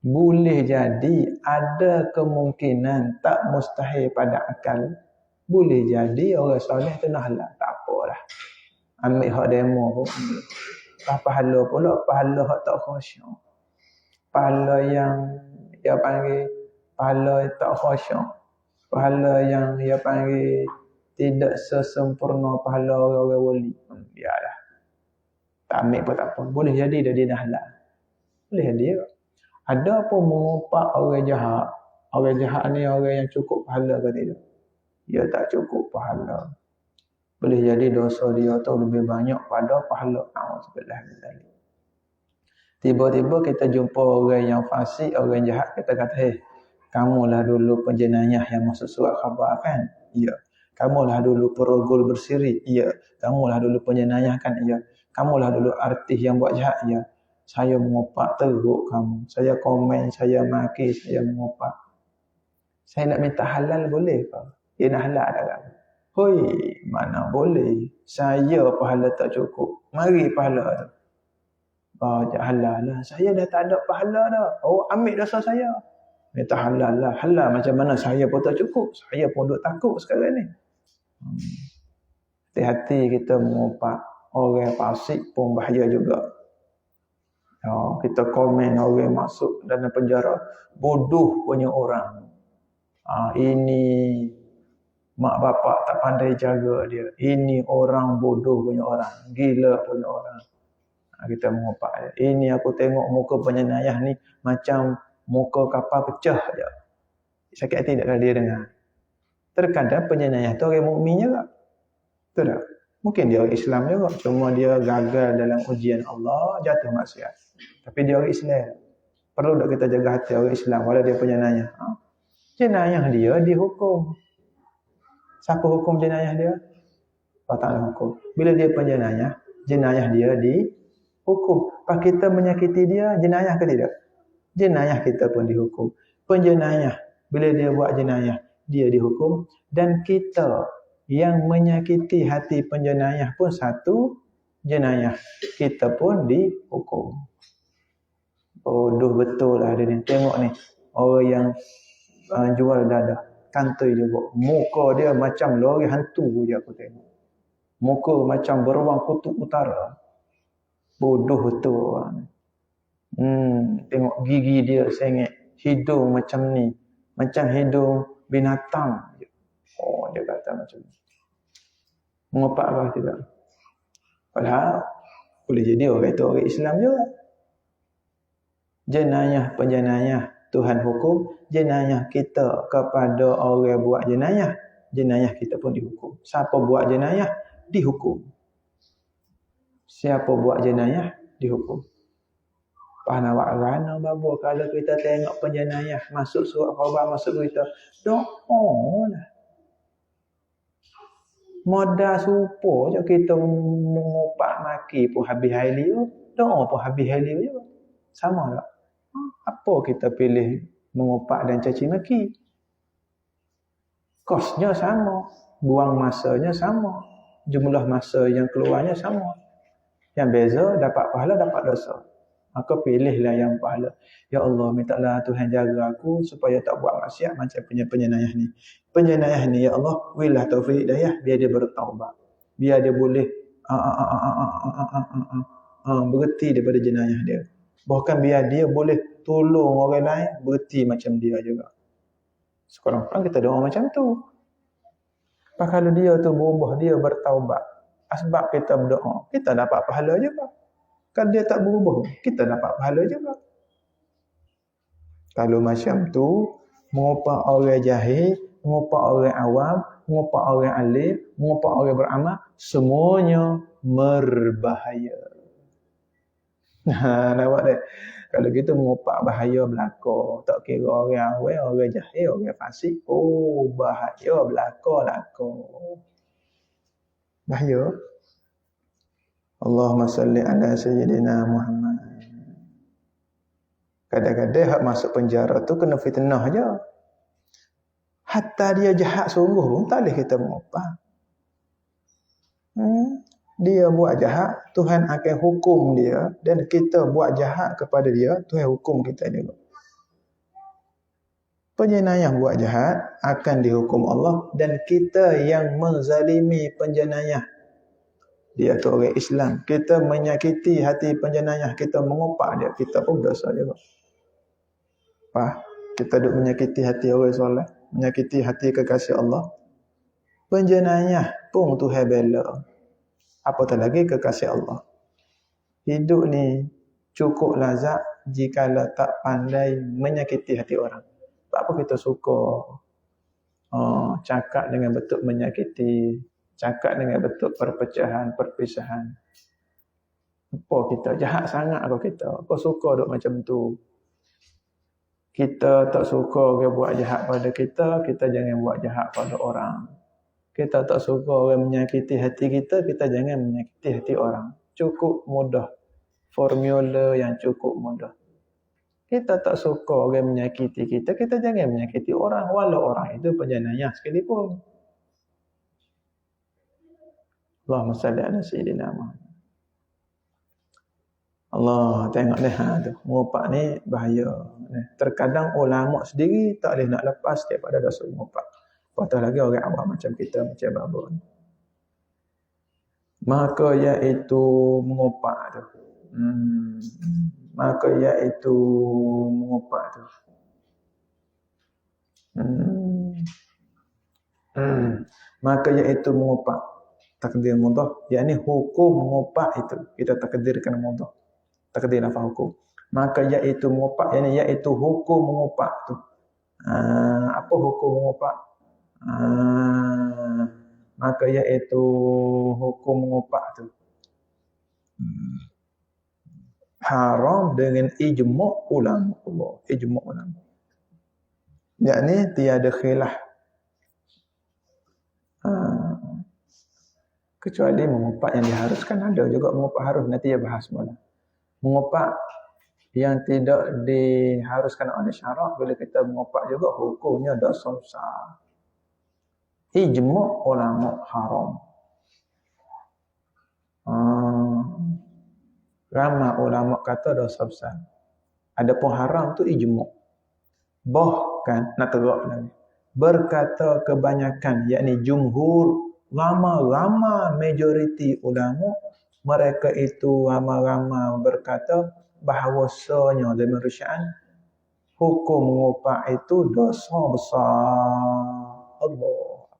Boleh jadi, ada kemungkinan, tak mustahil pada akal. Boleh jadi orang soleh tu nak halal. Tak apalah. Ambil hak demo pun. Tak pahala pula, pahala hak tak khusyuk. Pahala yang dia panggil pahala tak khusyuk. Pahala yang dia panggil tidak sesempurna pahala orang-orang wali. Biarlah. Tak ambil pun tak apa. Boleh jadi dia dah halal. Boleh jadi. Ada pun mengumpat orang jahat. Orang jahat ni orang yang cukup pahala ke tidak? Dia tak cukup pahala. Boleh jadi dosa dia tu lebih banyak pada pahala. Alhamdulillah. Tiba-tiba kita jumpa orang yang fasik, orang jahat, kita kata, "Hei, kamulah dulu penjenayah yang masuk surat khabar kan?" Ya. "Kamulah dulu perogol bersiri." Ya. "Kamulah dulu penjenayah kan?" Ya. "Kamulah dulu artis yang buat jahat." Ya. Saya mengumpat teruk kamu. Saya komen, saya maki, saya mengumpat. Saya nak minta halal boleh ke? Dia nak halal tak kamu? Hoi, mana boleh. Saya pahala tak cukup. Mari pahala tu. Tak halal lah. Saya dah tak ada pahala dah. Oh, ambil dosa saya. Minta halal lah. Halal macam mana? Saya pun tak cukup. Saya pun duk takut sekarang ni. Hati-hati kita mengumpat orang fasik pun bahaya juga. Kita komen orang masuk dalam penjara, bodoh punya orang. Ini mak bapak tak pandai jaga dia. Ini orang bodoh punya orang, gila punya orang. Kita mengopak dia. Ini aku tengok muka penyenayah ni macam muka kapal pecah je. Sakit hati tak kalau dia dengar? Terkadang penyenayah tu orang mukmin juga. Betul tak? Mungkin dia orang Islam juga, cuma dia gagal dalam ujian Allah, jatuh maksiat. Tapi dia orang Islam. Perlu tak kita jaga hati orang Islam walau dia penyenayah? Jenayah dia dihukum. Siapa hukum jenayah dia? Allah Ta'ala hukum. Bila dia penjenayah, jenayah dia dihukum. Pak kita menyakiti dia, jenayah ke tidak? Jenayah kita pun dihukum. Penjenayah, bila dia buat jenayah, dia dihukum. Dan kita yang menyakiti hati penjenayah pun satu jenayah. Kita pun dihukum. Bodoh betul lah dia ni. Tengok ni, orang yang jual dadah, kantoi juga. Muka dia macam lori hantu je aku tengok. Muka macam beruang kutub utara. Bodoh betul orang ni. Tengok gigi dia sengit. Hidung macam ni. Macam hidung binatang. Dia kata macam ni. Mengopak apa tidak? Padahal boleh jadi orang itu orang Islam juga. Jenayah penjenayah Tuhan hukum. Jenayah kita kepada orang buat jenayah, jenayah kita pun dihukum. Siapa buat jenayah dihukum. Siapa buat jenayah dihukum. Panawak rana babu kalau kita tengok penjenayah masuk surat khabar masuk berita, doa lah. Modal supo je kita mengopak maki pun habis hailiu, doa pun habis hailiu juga. Sama tak? Apa kita pilih mengopak dan caci maki? Kosnya sama, buang masanya sama, jumlah masa yang keluarnya sama. Yang beza dapat pahala, dapat dosa. Maka pilihlah yang pahala. Ya Allah, mintalah Tuhan jaga aku supaya tak buat maksiat macam penyenayah ni. Penyenayah ni, ya Allah, wilah taufik hidayah biar dia bertaubat. Biar dia boleh berhenti daripada jenayah dia. Bahkan biar dia boleh tolong orang lain berhenti macam dia juga. Sekarang kita doa macam tu. Kalau dia tu berubah, dia bertaubat, sebab kita berdoa, kita dapat pahala juga. Kalau dia tak berubah, kita dapat pahala juga. Kalau macam tu, mengopak orang jahil, mengopak orang awam, mengopak orang alim, mengopak orang beramal, semuanya berbahaya. Nampak tak? Kalau kita mengopak bahaya belaka, tak kira orang awam, orang jahil, orang fasik, bahaya belaka. Bahaya. Allahumma salli ala Sayyidina Muhammad. Kadang-kadang hak masuk penjara tu kena fitnah je. Hatta dia jahat sungguh pun tak boleh kita mengopak. Dia buat jahat, Tuhan akan hukum dia. Dan kita buat jahat kepada dia, Tuhan hukum kita juga. Penjenayah buat jahat akan dihukum Allah. Dan kita yang menzalimi penjenayah, dia tu orang Islam, kita menyakiti hati penjenayah, kita mengopak dia, kita pun berdosa juga. Kita duk menyakiti hati orang soleh, menyakiti hati kekasih Allah. Penjenayah pun Tuhan bela. Apatah lagi kekasih Allah. Hidup ni cukup lazat jikalau tak pandai menyakiti hati orang. Tak apa kita suka cakap dengan bentuk menyakiti, cakap dengan bentuk perpecahan, perpisahan. Apa kita? Jahat sangat apa kita? Apa suka duk macam tu? Kita tak suka orang buat jahat pada kita, kita jangan buat jahat pada orang. Kita tak suka orang menyakiti hati kita, kita jangan menyakiti hati orang. Cukup mudah. Formula yang cukup mudah. Kita tak suka orang menyakiti kita, kita jangan menyakiti orang, walau orang itu penjenayah sekalipun. Allahumma salli ala Sayyidina Muhammad. Allah, tengok ni tu. Mengopak ni bahaya. Terkadang ulama sendiri tak boleh nak lepas daripada dosa mengopak. Apatah lagi orang awam macam kita, macam babon. maka iaitu mengopak tu. Maka iaitu mengopak tu. Maka iaitu mengopak. Takdir mudah, yakni hukum mengopak itu kita takdirkan mudah. Takdir lafaz hukum. Maka iaitu mengopak, yakni iaitu hukum mengopak tu. Apa hukum mengopak? Maka iaitu hukum mengopak tu haram dengan ijma' ulama Allah. Ijma' ulama. Yakni tiada khilaf. Kecuali mengopak yang diharuskan, ada juga mengopak harus, nanti ya bahas malah. Mengopak yang tidak diharuskan oleh syarak, bila kita mengopak juga hukumnya dosa besar. Ijma' ulama haram. Ramai ulama kata dosa besar. Adapun haram tu ijma'. Bahkan nak teruk lagi, berkata kebanyakan, yakni jumhur, ramai majoriti ulama, mereka itu ramai berkata bahawasanya dalam syar'an hukum mengopak itu dosa besar. Allah.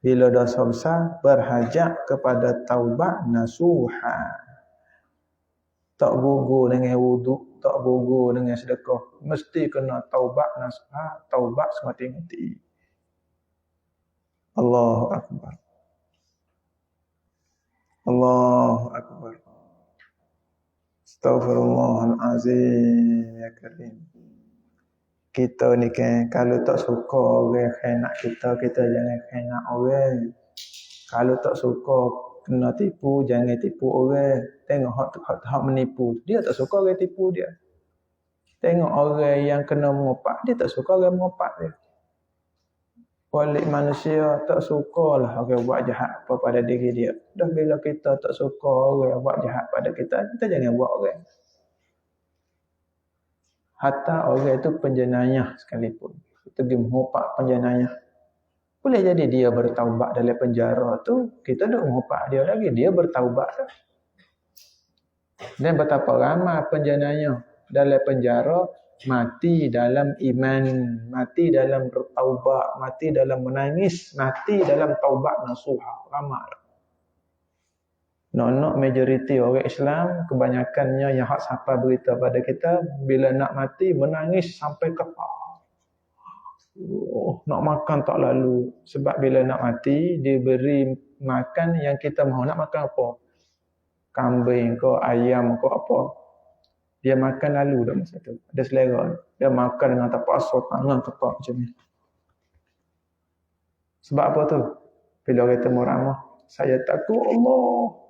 Bila dosa besar, berhajat kepada taubat nasuha. Tak gugur dengan wuduk, tak gugur dengan sedekah. Mesti kena taubat nasuha, taubat semati-mati. Allahu Akbar. Allahu Akbar. Astaghfirullahalazim ya karim. Kita ni kan, kalau tak suka orang khianat kita, kita jangan khianat orang. Kalau tak suka kena tipu, jangan tipu orang. Tengok hak menipu, dia tak suka orang tipu dia. Tengok orang yang kena mengopak, dia tak suka orang mengopak dia. Walik manusia tak sukalah orang buat jahat apa pada diri dia. Dah bila kita tak suka orang buat jahat pada kita, kita jangan buat orang. Hatta orang itu penjenayah sekalipun, kita pergi mengopak penjenayah, boleh jadi dia bertaubat dalam penjara tu, kita dah mengopak dia lagi, dia bertaubat dah. Dan betapa ramai penjenayah dalam penjara mati dalam iman, mati dalam bertaubat, mati dalam menangis, mati dalam taubat nasuha. Ramai. Nak majoriti orang Islam, kebanyakannya yang hak siapa berita pada kita, bila nak mati menangis sampai kepala. Nak makan tak lalu. Sebab bila nak mati, diberi makan yang kita mahu. Nak makan apa? Kambing ke, ayam ke apa. Dia makan lalu dah masa tu. Ada selera. Dia makan dengan terpaksa tangan kepak macam ni. Sebab apa tu? Bila orang temu ramah, saya takut Allah.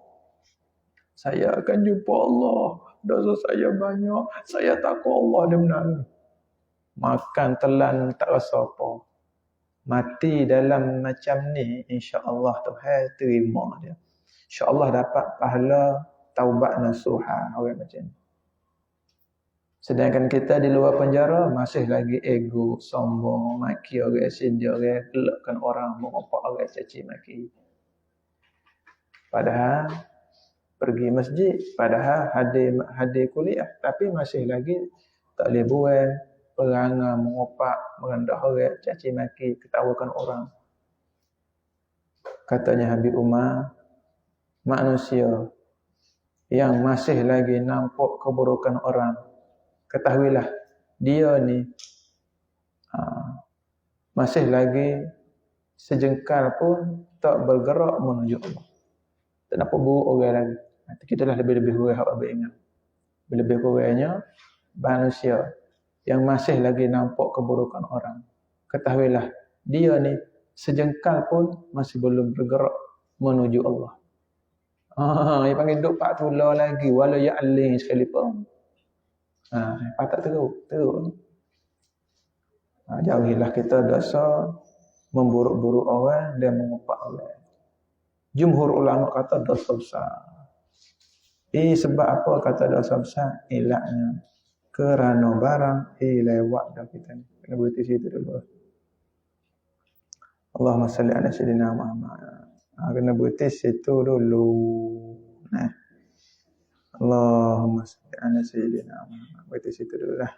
Saya akan jumpa Allah. Dosa saya banyak. Saya takut Allah, dia menangis. Makan telan tak rasa apa. Mati dalam macam ni, insya-Allah Tuhan terima dia. Insya-Allah dapat pahala taubat nasuha orang macam ni. Sedangkan kita di luar penjara masih lagi ego, sombong, maki orang, sindir orang, gelakkan orang, mengopak orang, caci maki. Padahal pergi masjid, padahal hadir kuliah, tapi masih lagi tak boleh buat perangai, mengopak, merendah orang, caci maki, ketawakan orang. Katanya Habib Umar, manusia yang masih lagi nampak keburukan orang, ketahuilah dia ni masih lagi sejengkal pun tak bergerak menuju Allah. Tak nampak buruk orang lagi. Nanti kita dah lebih-lebih kurang hak abang ingat. Lebih kurangnya manusia yang masih lagi nampak keburukan orang, ketahuilah dia ni sejengkal pun masih belum bergerak menuju Allah. Yang panggil duk pak tula lagi walau ya aling sekalipun. Patut teruk. Jauhilah kita dosa memburuk-buruk orang dan mengopak orang. Jumhur ulama kata dosa besar. Sebab apa kata dosa besar? Ilaknya kerana barang lewat dah kita ni. Kena berhenti situ dulu. Allahumma salli ala sayyidina Muhammad. Kena berhenti situ dulu. Nah. Allahumma salli ala sayyidina Muhammad. Berhenti situ dulu lah.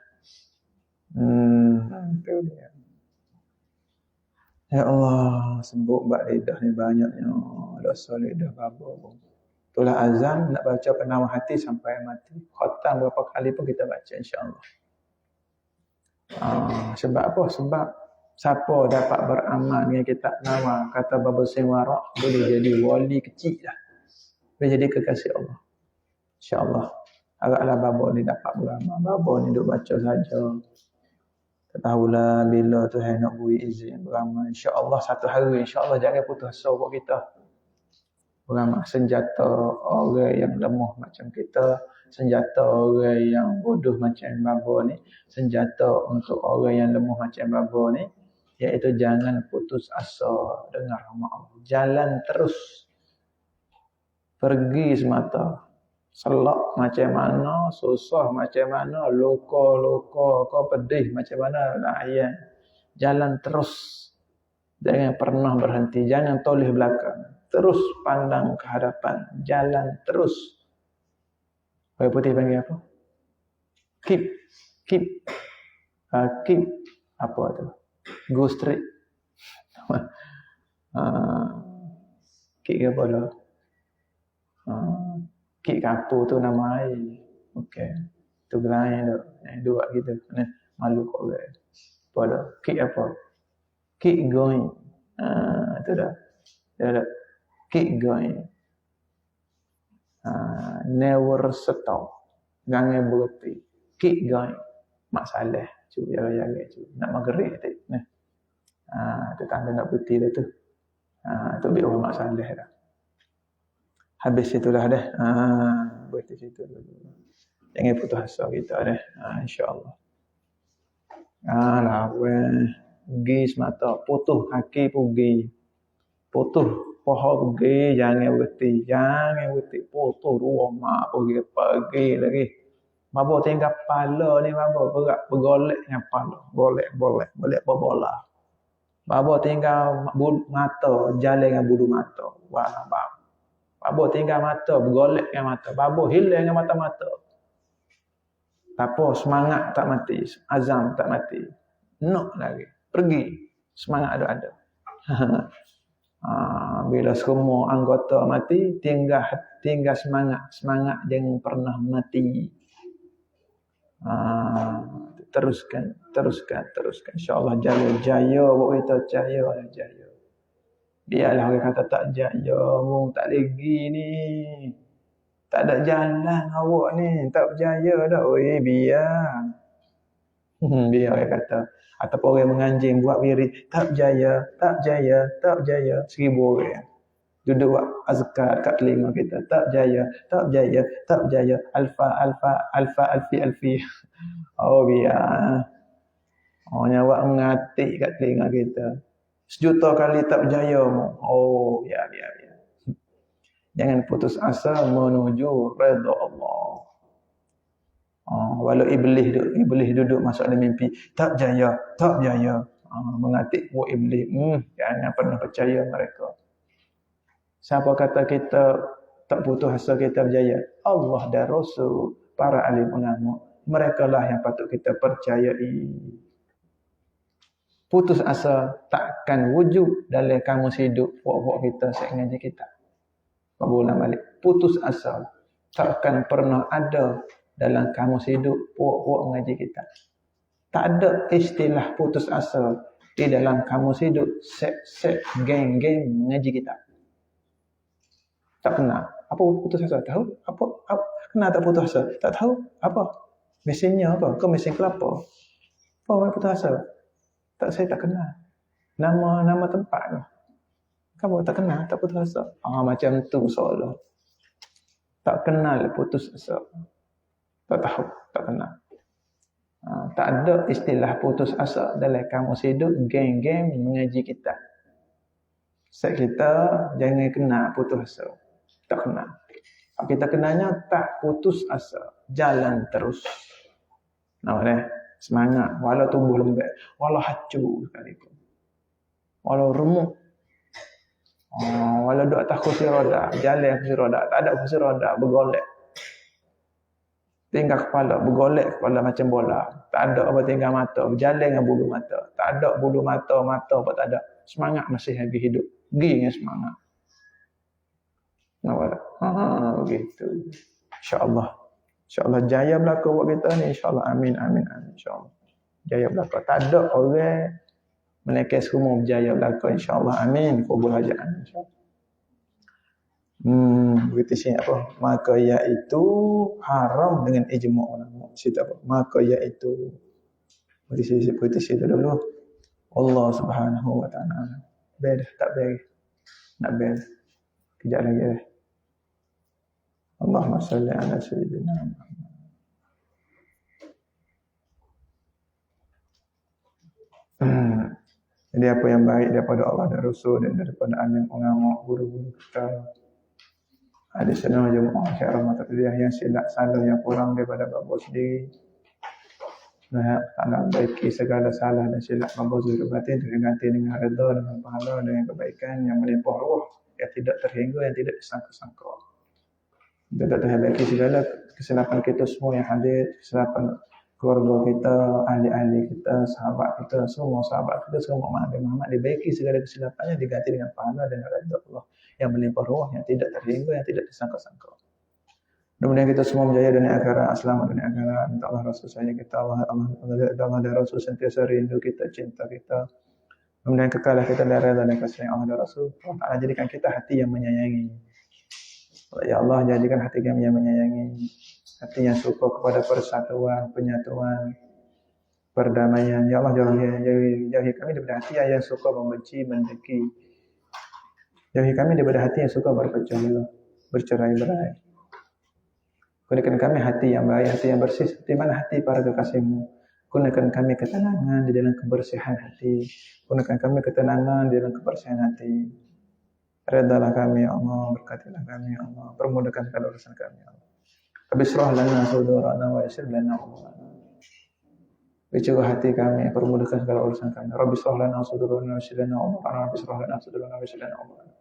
Itu dia. Ya Allah, sebut bab lidah ni banyaknya. Dosa lidah babo. Itulah azam nak baca penawar hati sampai mati. Khatam berapa kali pun kita baca insya-Allah. Sebab apa? Sebab siapa dapat beramal dengan kitab nawar, kata Baba Senwara, boleh jadi wali kecil dah. Boleh jadi kekasih Allah. InsyaAllah. Agaklah babo ni dapat beramal. Babo ni duk baca saja. Tak tahulah bila Tuhan nak beri izin beramal. InsyaAllah satu hari. InsyaAllah jangan putus asa buat kita. Beramal senjata orang yang lemah macam kita. Senjata orang yang bodoh macam babo ni. Senjata untuk orang yang lemah macam babo ni. Iaitu jangan putus asa dengar nama Allah. Jalan terus. Pergi semata. Selak macam mana, susah macam mana, luka-luka, kau pedih macam mana, layan. Jalan terus. Jangan pernah berhenti, jangan toleh belakang. Terus pandang ke hadapan, jalan terus. Orang putih panggil apa? Keep. Keep apa tu? Go straight. Keep apa lah? Kik kapur tu nama air. Okey. Tu lain tu. Dua gitu. Malu kau orang. Apa dah? Kik apa? Keep going. Itu dah. Dah. Keep going. Never stop. Jangan berhenti. Keep going. Masalah. Cuba jaga-jaga. Nak maghrib tu. Tu tanda nak berhenti dah tu. Tu biar orang masalah dah. Habis itulah dah. Berhenti situ dulu. Jangan putus asa kita dah. InsyaAllah. Pergi semata. Putus kaki pergi. Putus paha pergi. Jangan berhenti. Jangan berhenti. Putus dua mak pergi lagi. Babo tinggal kepala ni babo. Berat bergolek dengan kepala. Bolek berbola. Babo tinggal mata. Jalan dengan bulu mata. Wah babo. Babo tinggal mata, bergolek dengan mata. Babo hilang dengan mata-mata. Tak apa, semangat tak mati. Azam tak mati. Nak lagi. Pergi. Semangat ada. Bila semua anggota mati, tinggal semangat. Semangat jangan pernah mati. Teruskan. InsyaAllah jaya. Buat kita jaya. Biarlah orang kata tak jaya, tak lagi ni. Tak ada jalan awak ni, tak berjaya dah. Biar. Biar orang kata. Ataupun orang menganjing buat wirid, tak berjaya. 1000 orang. Duduk buat azkar kat telinga kita. Tak berjaya. Alfa, alfi. Biar. Nyawa mengatik kat telinga kita. 1 juta kali tak berjaya mu. Biar. Jangan putus asa menuju redha Allah. Walau iblis duduk masuk dalam mimpi, tak berjaya. Mengatik buat iblis. Jangan pernah percaya mereka. Siapa kata kita tak putus asa kita berjaya? Allah dan Rasul, para alim ulama. Mereka lah yang patut kita percayai. Putus asa takkan wujud dalam kamus hidup puak-puak kita mengaji kita. Barulah balik. Putus asa takkan pernah ada dalam kamus hidup puak-puak mengaji kita. Tak ada istilah putus asa di dalam kamus hidup set geng-geng mengaji kita. Tak kenal. Apa putus asa? Tahu? Apa kenal tak putus asa? Tak tahu? Apa? Mesinnya apa? Kau mesin kelapa? Apa putus asa? Saya tak kenal. Nama tempat tu. Kamu tak kenal, tak putus asa. Macam tu soalan. Tak kenal putus asa. Tak tahu, tak kenal. Tak ada istilah putus asa dalam kamus hidup geng-geng mengaji kita. Set kita jangan kenal putus asa. Tak kenal. Kita kenalnya tak putus asa. Jalan terus. Nampak semangat, walau tubuh lembek, walau hancur sekalipun, walau remuk, Walau duk atas kursi roda, jalan kursi roda, tak ada kursi roda, bergolek. Tinggal kepala, bergolek kepala macam bola. Tak ada apa tinggal mata, berjalan dengan bulu mata. Tak ada bulu mata, mata apa tak ada. Semangat masih lagi hidup. Pergi dengan semangat. Nampak tak? Begitu. InsyaAllah. InsyaAllah jaya berlaku buat kita ni. InsyaAllah. Amin, amin, amin. InsyaAllah. Jaya berlaku. Tak ada orang menekan semua berjaya berlaku. InsyaAllah. Amin. Kubul hajat. InsyaAllah. Begitu sini apa? Maka iaitu haram dengan ijma' ulama. Cerita apa? Maka iaitu begitu cerita dulu. Allah Subhanahu wa taala. Bel tak bel. Nak bel. Kejap lagi. Allahumma salli ala sayyidina Muhammad. Jadi apa yang baik daripada Allah dan Rasul dan daripada alim ulama guru-guru kita. Ada senang jemaah Syekh Rahmat Al-Fidiyah yang silap salah yang kurang daripada bapa sendiri. Tak nak baiki segala salah dan silap bapa zahir batin dengan ganti dengan redha, dengan pahala, dengan kebaikan yang melimpah ruh, yang tidak terhingga, yang tidak disangka-sangka. Kita tak terbaiki segala kesilapan kita semua yang hadir, kesilapan keluarga kita, ahli-ahli kita, sahabat kita, semua sahabat kita, semua Nabi Muhammad dibaiki segala kesilapannya, diganti dengan pahala dan redha Allah yang melimpah ruh, yang tidak terhingga, yang tidak disangka-sangka. Mudah-mudahan kita semua berjaya dunia akhirat, selamat dunia akhirat. Minta Allah Rasul saya kita, Allah dan Rasul sentiasa rindu kita, cinta kita. Mudah-mudahan kekalah kita dari redha dan kasih Allah dan Rasul. Allah Ta'ala jadikan kita hati yang menyayangi. Ya Allah, jadikan hati kami yang menyayangi, hati yang suka kepada persatuan, penyatuan, perdamaian. Ya Allah, jauhi kami daripada hati yang suka membenci, mendengki. Jauhi kami daripada hati yang suka berpecah belah, bercerai-berai. Kurniakan kami hati yang baik, hati yang bersih, seperti mana hati para kekasih-Mu. Kurniakan kami ketenangan di dalam kebersihan hati. Kurniakan kami ketenangan di dalam kebersihan hati. Redalah kami ya Allah, berkatilah kami ya Allah, permudahkan segala urusan kami ya Allah. Rabishrah lana sudurana wa yassir lana umurana. Bicara hati kami, permudahkan segala urusan kami. Rabishrah lana sudurana wa yassir lana umurana. Rabishrah lana sudurana wa yassir lana umurana.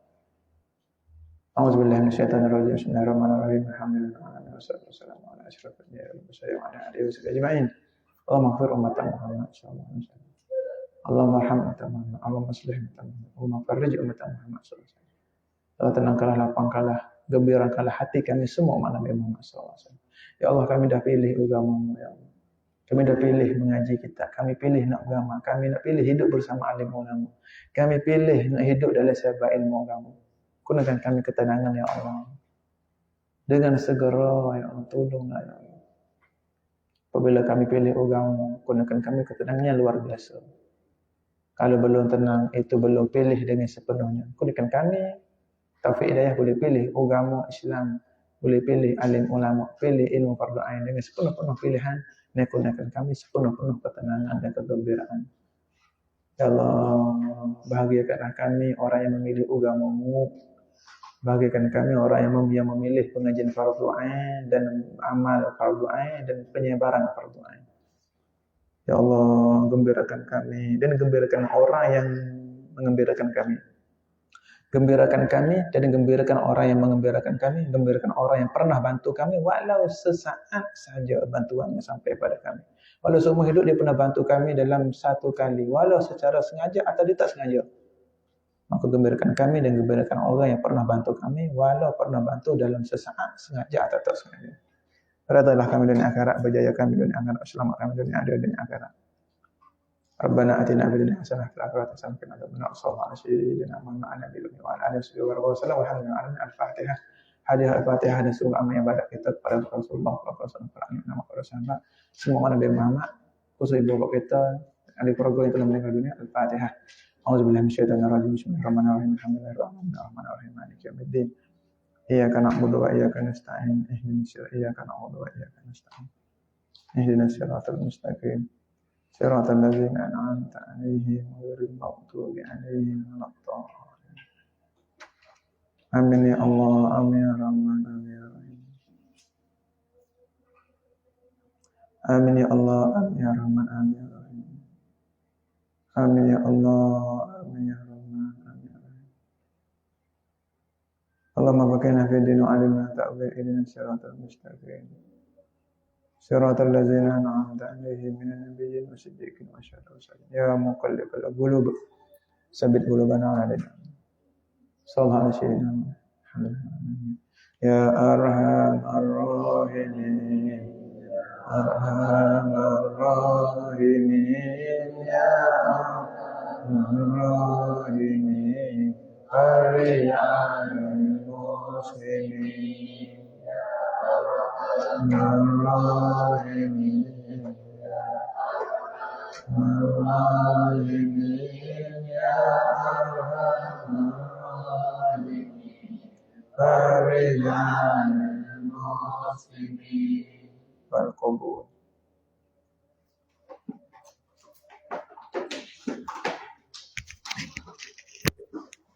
A'udzubillahi minasyaitonir rajim. Bismillahirrahmanirrahim. Alhamdulillah wassalamu ala asyrafil anbiya'i wal mursalin wa ala alihi wasahbihi ajma'in. Allahumma ighfir ummata Muhammad sallallahu alaihi wasallam. Allahumma arham ummata Muhammad. Allahumma aslih ummata Muhammad. Allahumma farrij ummata Muhammad sallallahu alaihi wasallam. Allah tenangkanlah, lapangkanlah, gembirakanlah hati kami semua umat Nabi Muhammad SAW. Ya Allah, kami dah pilih agama-Mu, ya Allah. Kami dah pilih mengaji kita. Kami pilih nak agama. Kami nak pilih hidup bersama alim ulama. Kami pilih nak hidup dalam sahabat ilmu agama. Kurniakan kami ketenangan, ya Allah. Dengan segera, ya Allah, tolonglah, ya Allah. Apabila kami pilih agama, kurniakan kami ketenangan yang luar biasa. Kalau belum tenang, itu belum pilih dengan sepenuhnya. Kurniakan kami taufik hidayah, boleh pilih agama Islam, boleh pilih alim ulama, pilih ilmu fardu ain dengan sepenuh-penuh pilihan, dan kurniakan kami sepenuh-penuh ketenangan dan kegembiraan. Ya Allah, bahagiakanlah kami orang yang memilih agama-Mu, bahagiakan kami orang yang memilih pengajian fardu ain dan amal fardu ain dan penyebaran fardu ain. Ya Allah, gembirakan kami dan gembirakan orang yang mengembirakan kami. Gembirakan kami dan gembirakan orang yang mengembirakan kami, gembirakan orang yang pernah bantu kami walau sesaat saja bantuannya sampai pada kami. Walau seumur hidup dia pernah bantu kami dalam satu kali, walau secara sengaja atau dia tak sengaja. Maka gembirakan kami dan gembirakan orang yang pernah bantu kami walau pernah bantu dalam sesaat, sengaja atau tak sengaja. Redhalah kami dunia akhirat, berjaya kami dunia akhirat, selamat kami dunia akhirat. Rabbana atina fid dunya hasanah wa fil akhirati hasanah wa qina adzabannar. Sallallahu alaihi sayyidina Muhammad wa ala alihi wa sallam. Alhamdulillah. Al-Fatihah. Hadiah Al-Fatihah dan seluruh amal ibadat kita kepada Rasulullah sallallahu alaihi wasallam, nama para sahabat, semua Nabi Muhammad, khusus ibu bapa kita, ahli keluarga yang telah meninggal dunia. Al-Fatihah. A'udzubillahi minasyaitonir rajim. Bismillahirrahmanirrahim. Alhamdulillahirrahmanirrahim. Maliki yaumiddin. Iyyaka na'budu wa iyyaka nasta'in. Iyyaka na'budu wa iyyaka nasta'in. Ihdinas siratal mustaqim. صراط الذين أنعمت عليهم غير المغضوب عليهم ولا الضالين. آمين يا الله، آمين يا رحمن، آمين يا رحيم. آمين يا الله، آمين يا رحمن، آمين يا رحيم. آمين يا الله، آمين يا رحمن، آمين يا رحيم. اللهم فقهنا في الدين وعلمنا تأويل إلينا الصراط المستقيم صراط الذين أنعمت عليهم من النبيين والصديقين والشهداء والصالحين يا مقلب القلوب ثبت قلوبنا على دينك صلى الله على سيدنا محمد يا أرحم الراحمين أرحم الراحمين يا أرحم الراحمين فرج عن المسلمين يا أرحم الراحمين يا أرحم الراحمين فرج عن المسلمين والقبور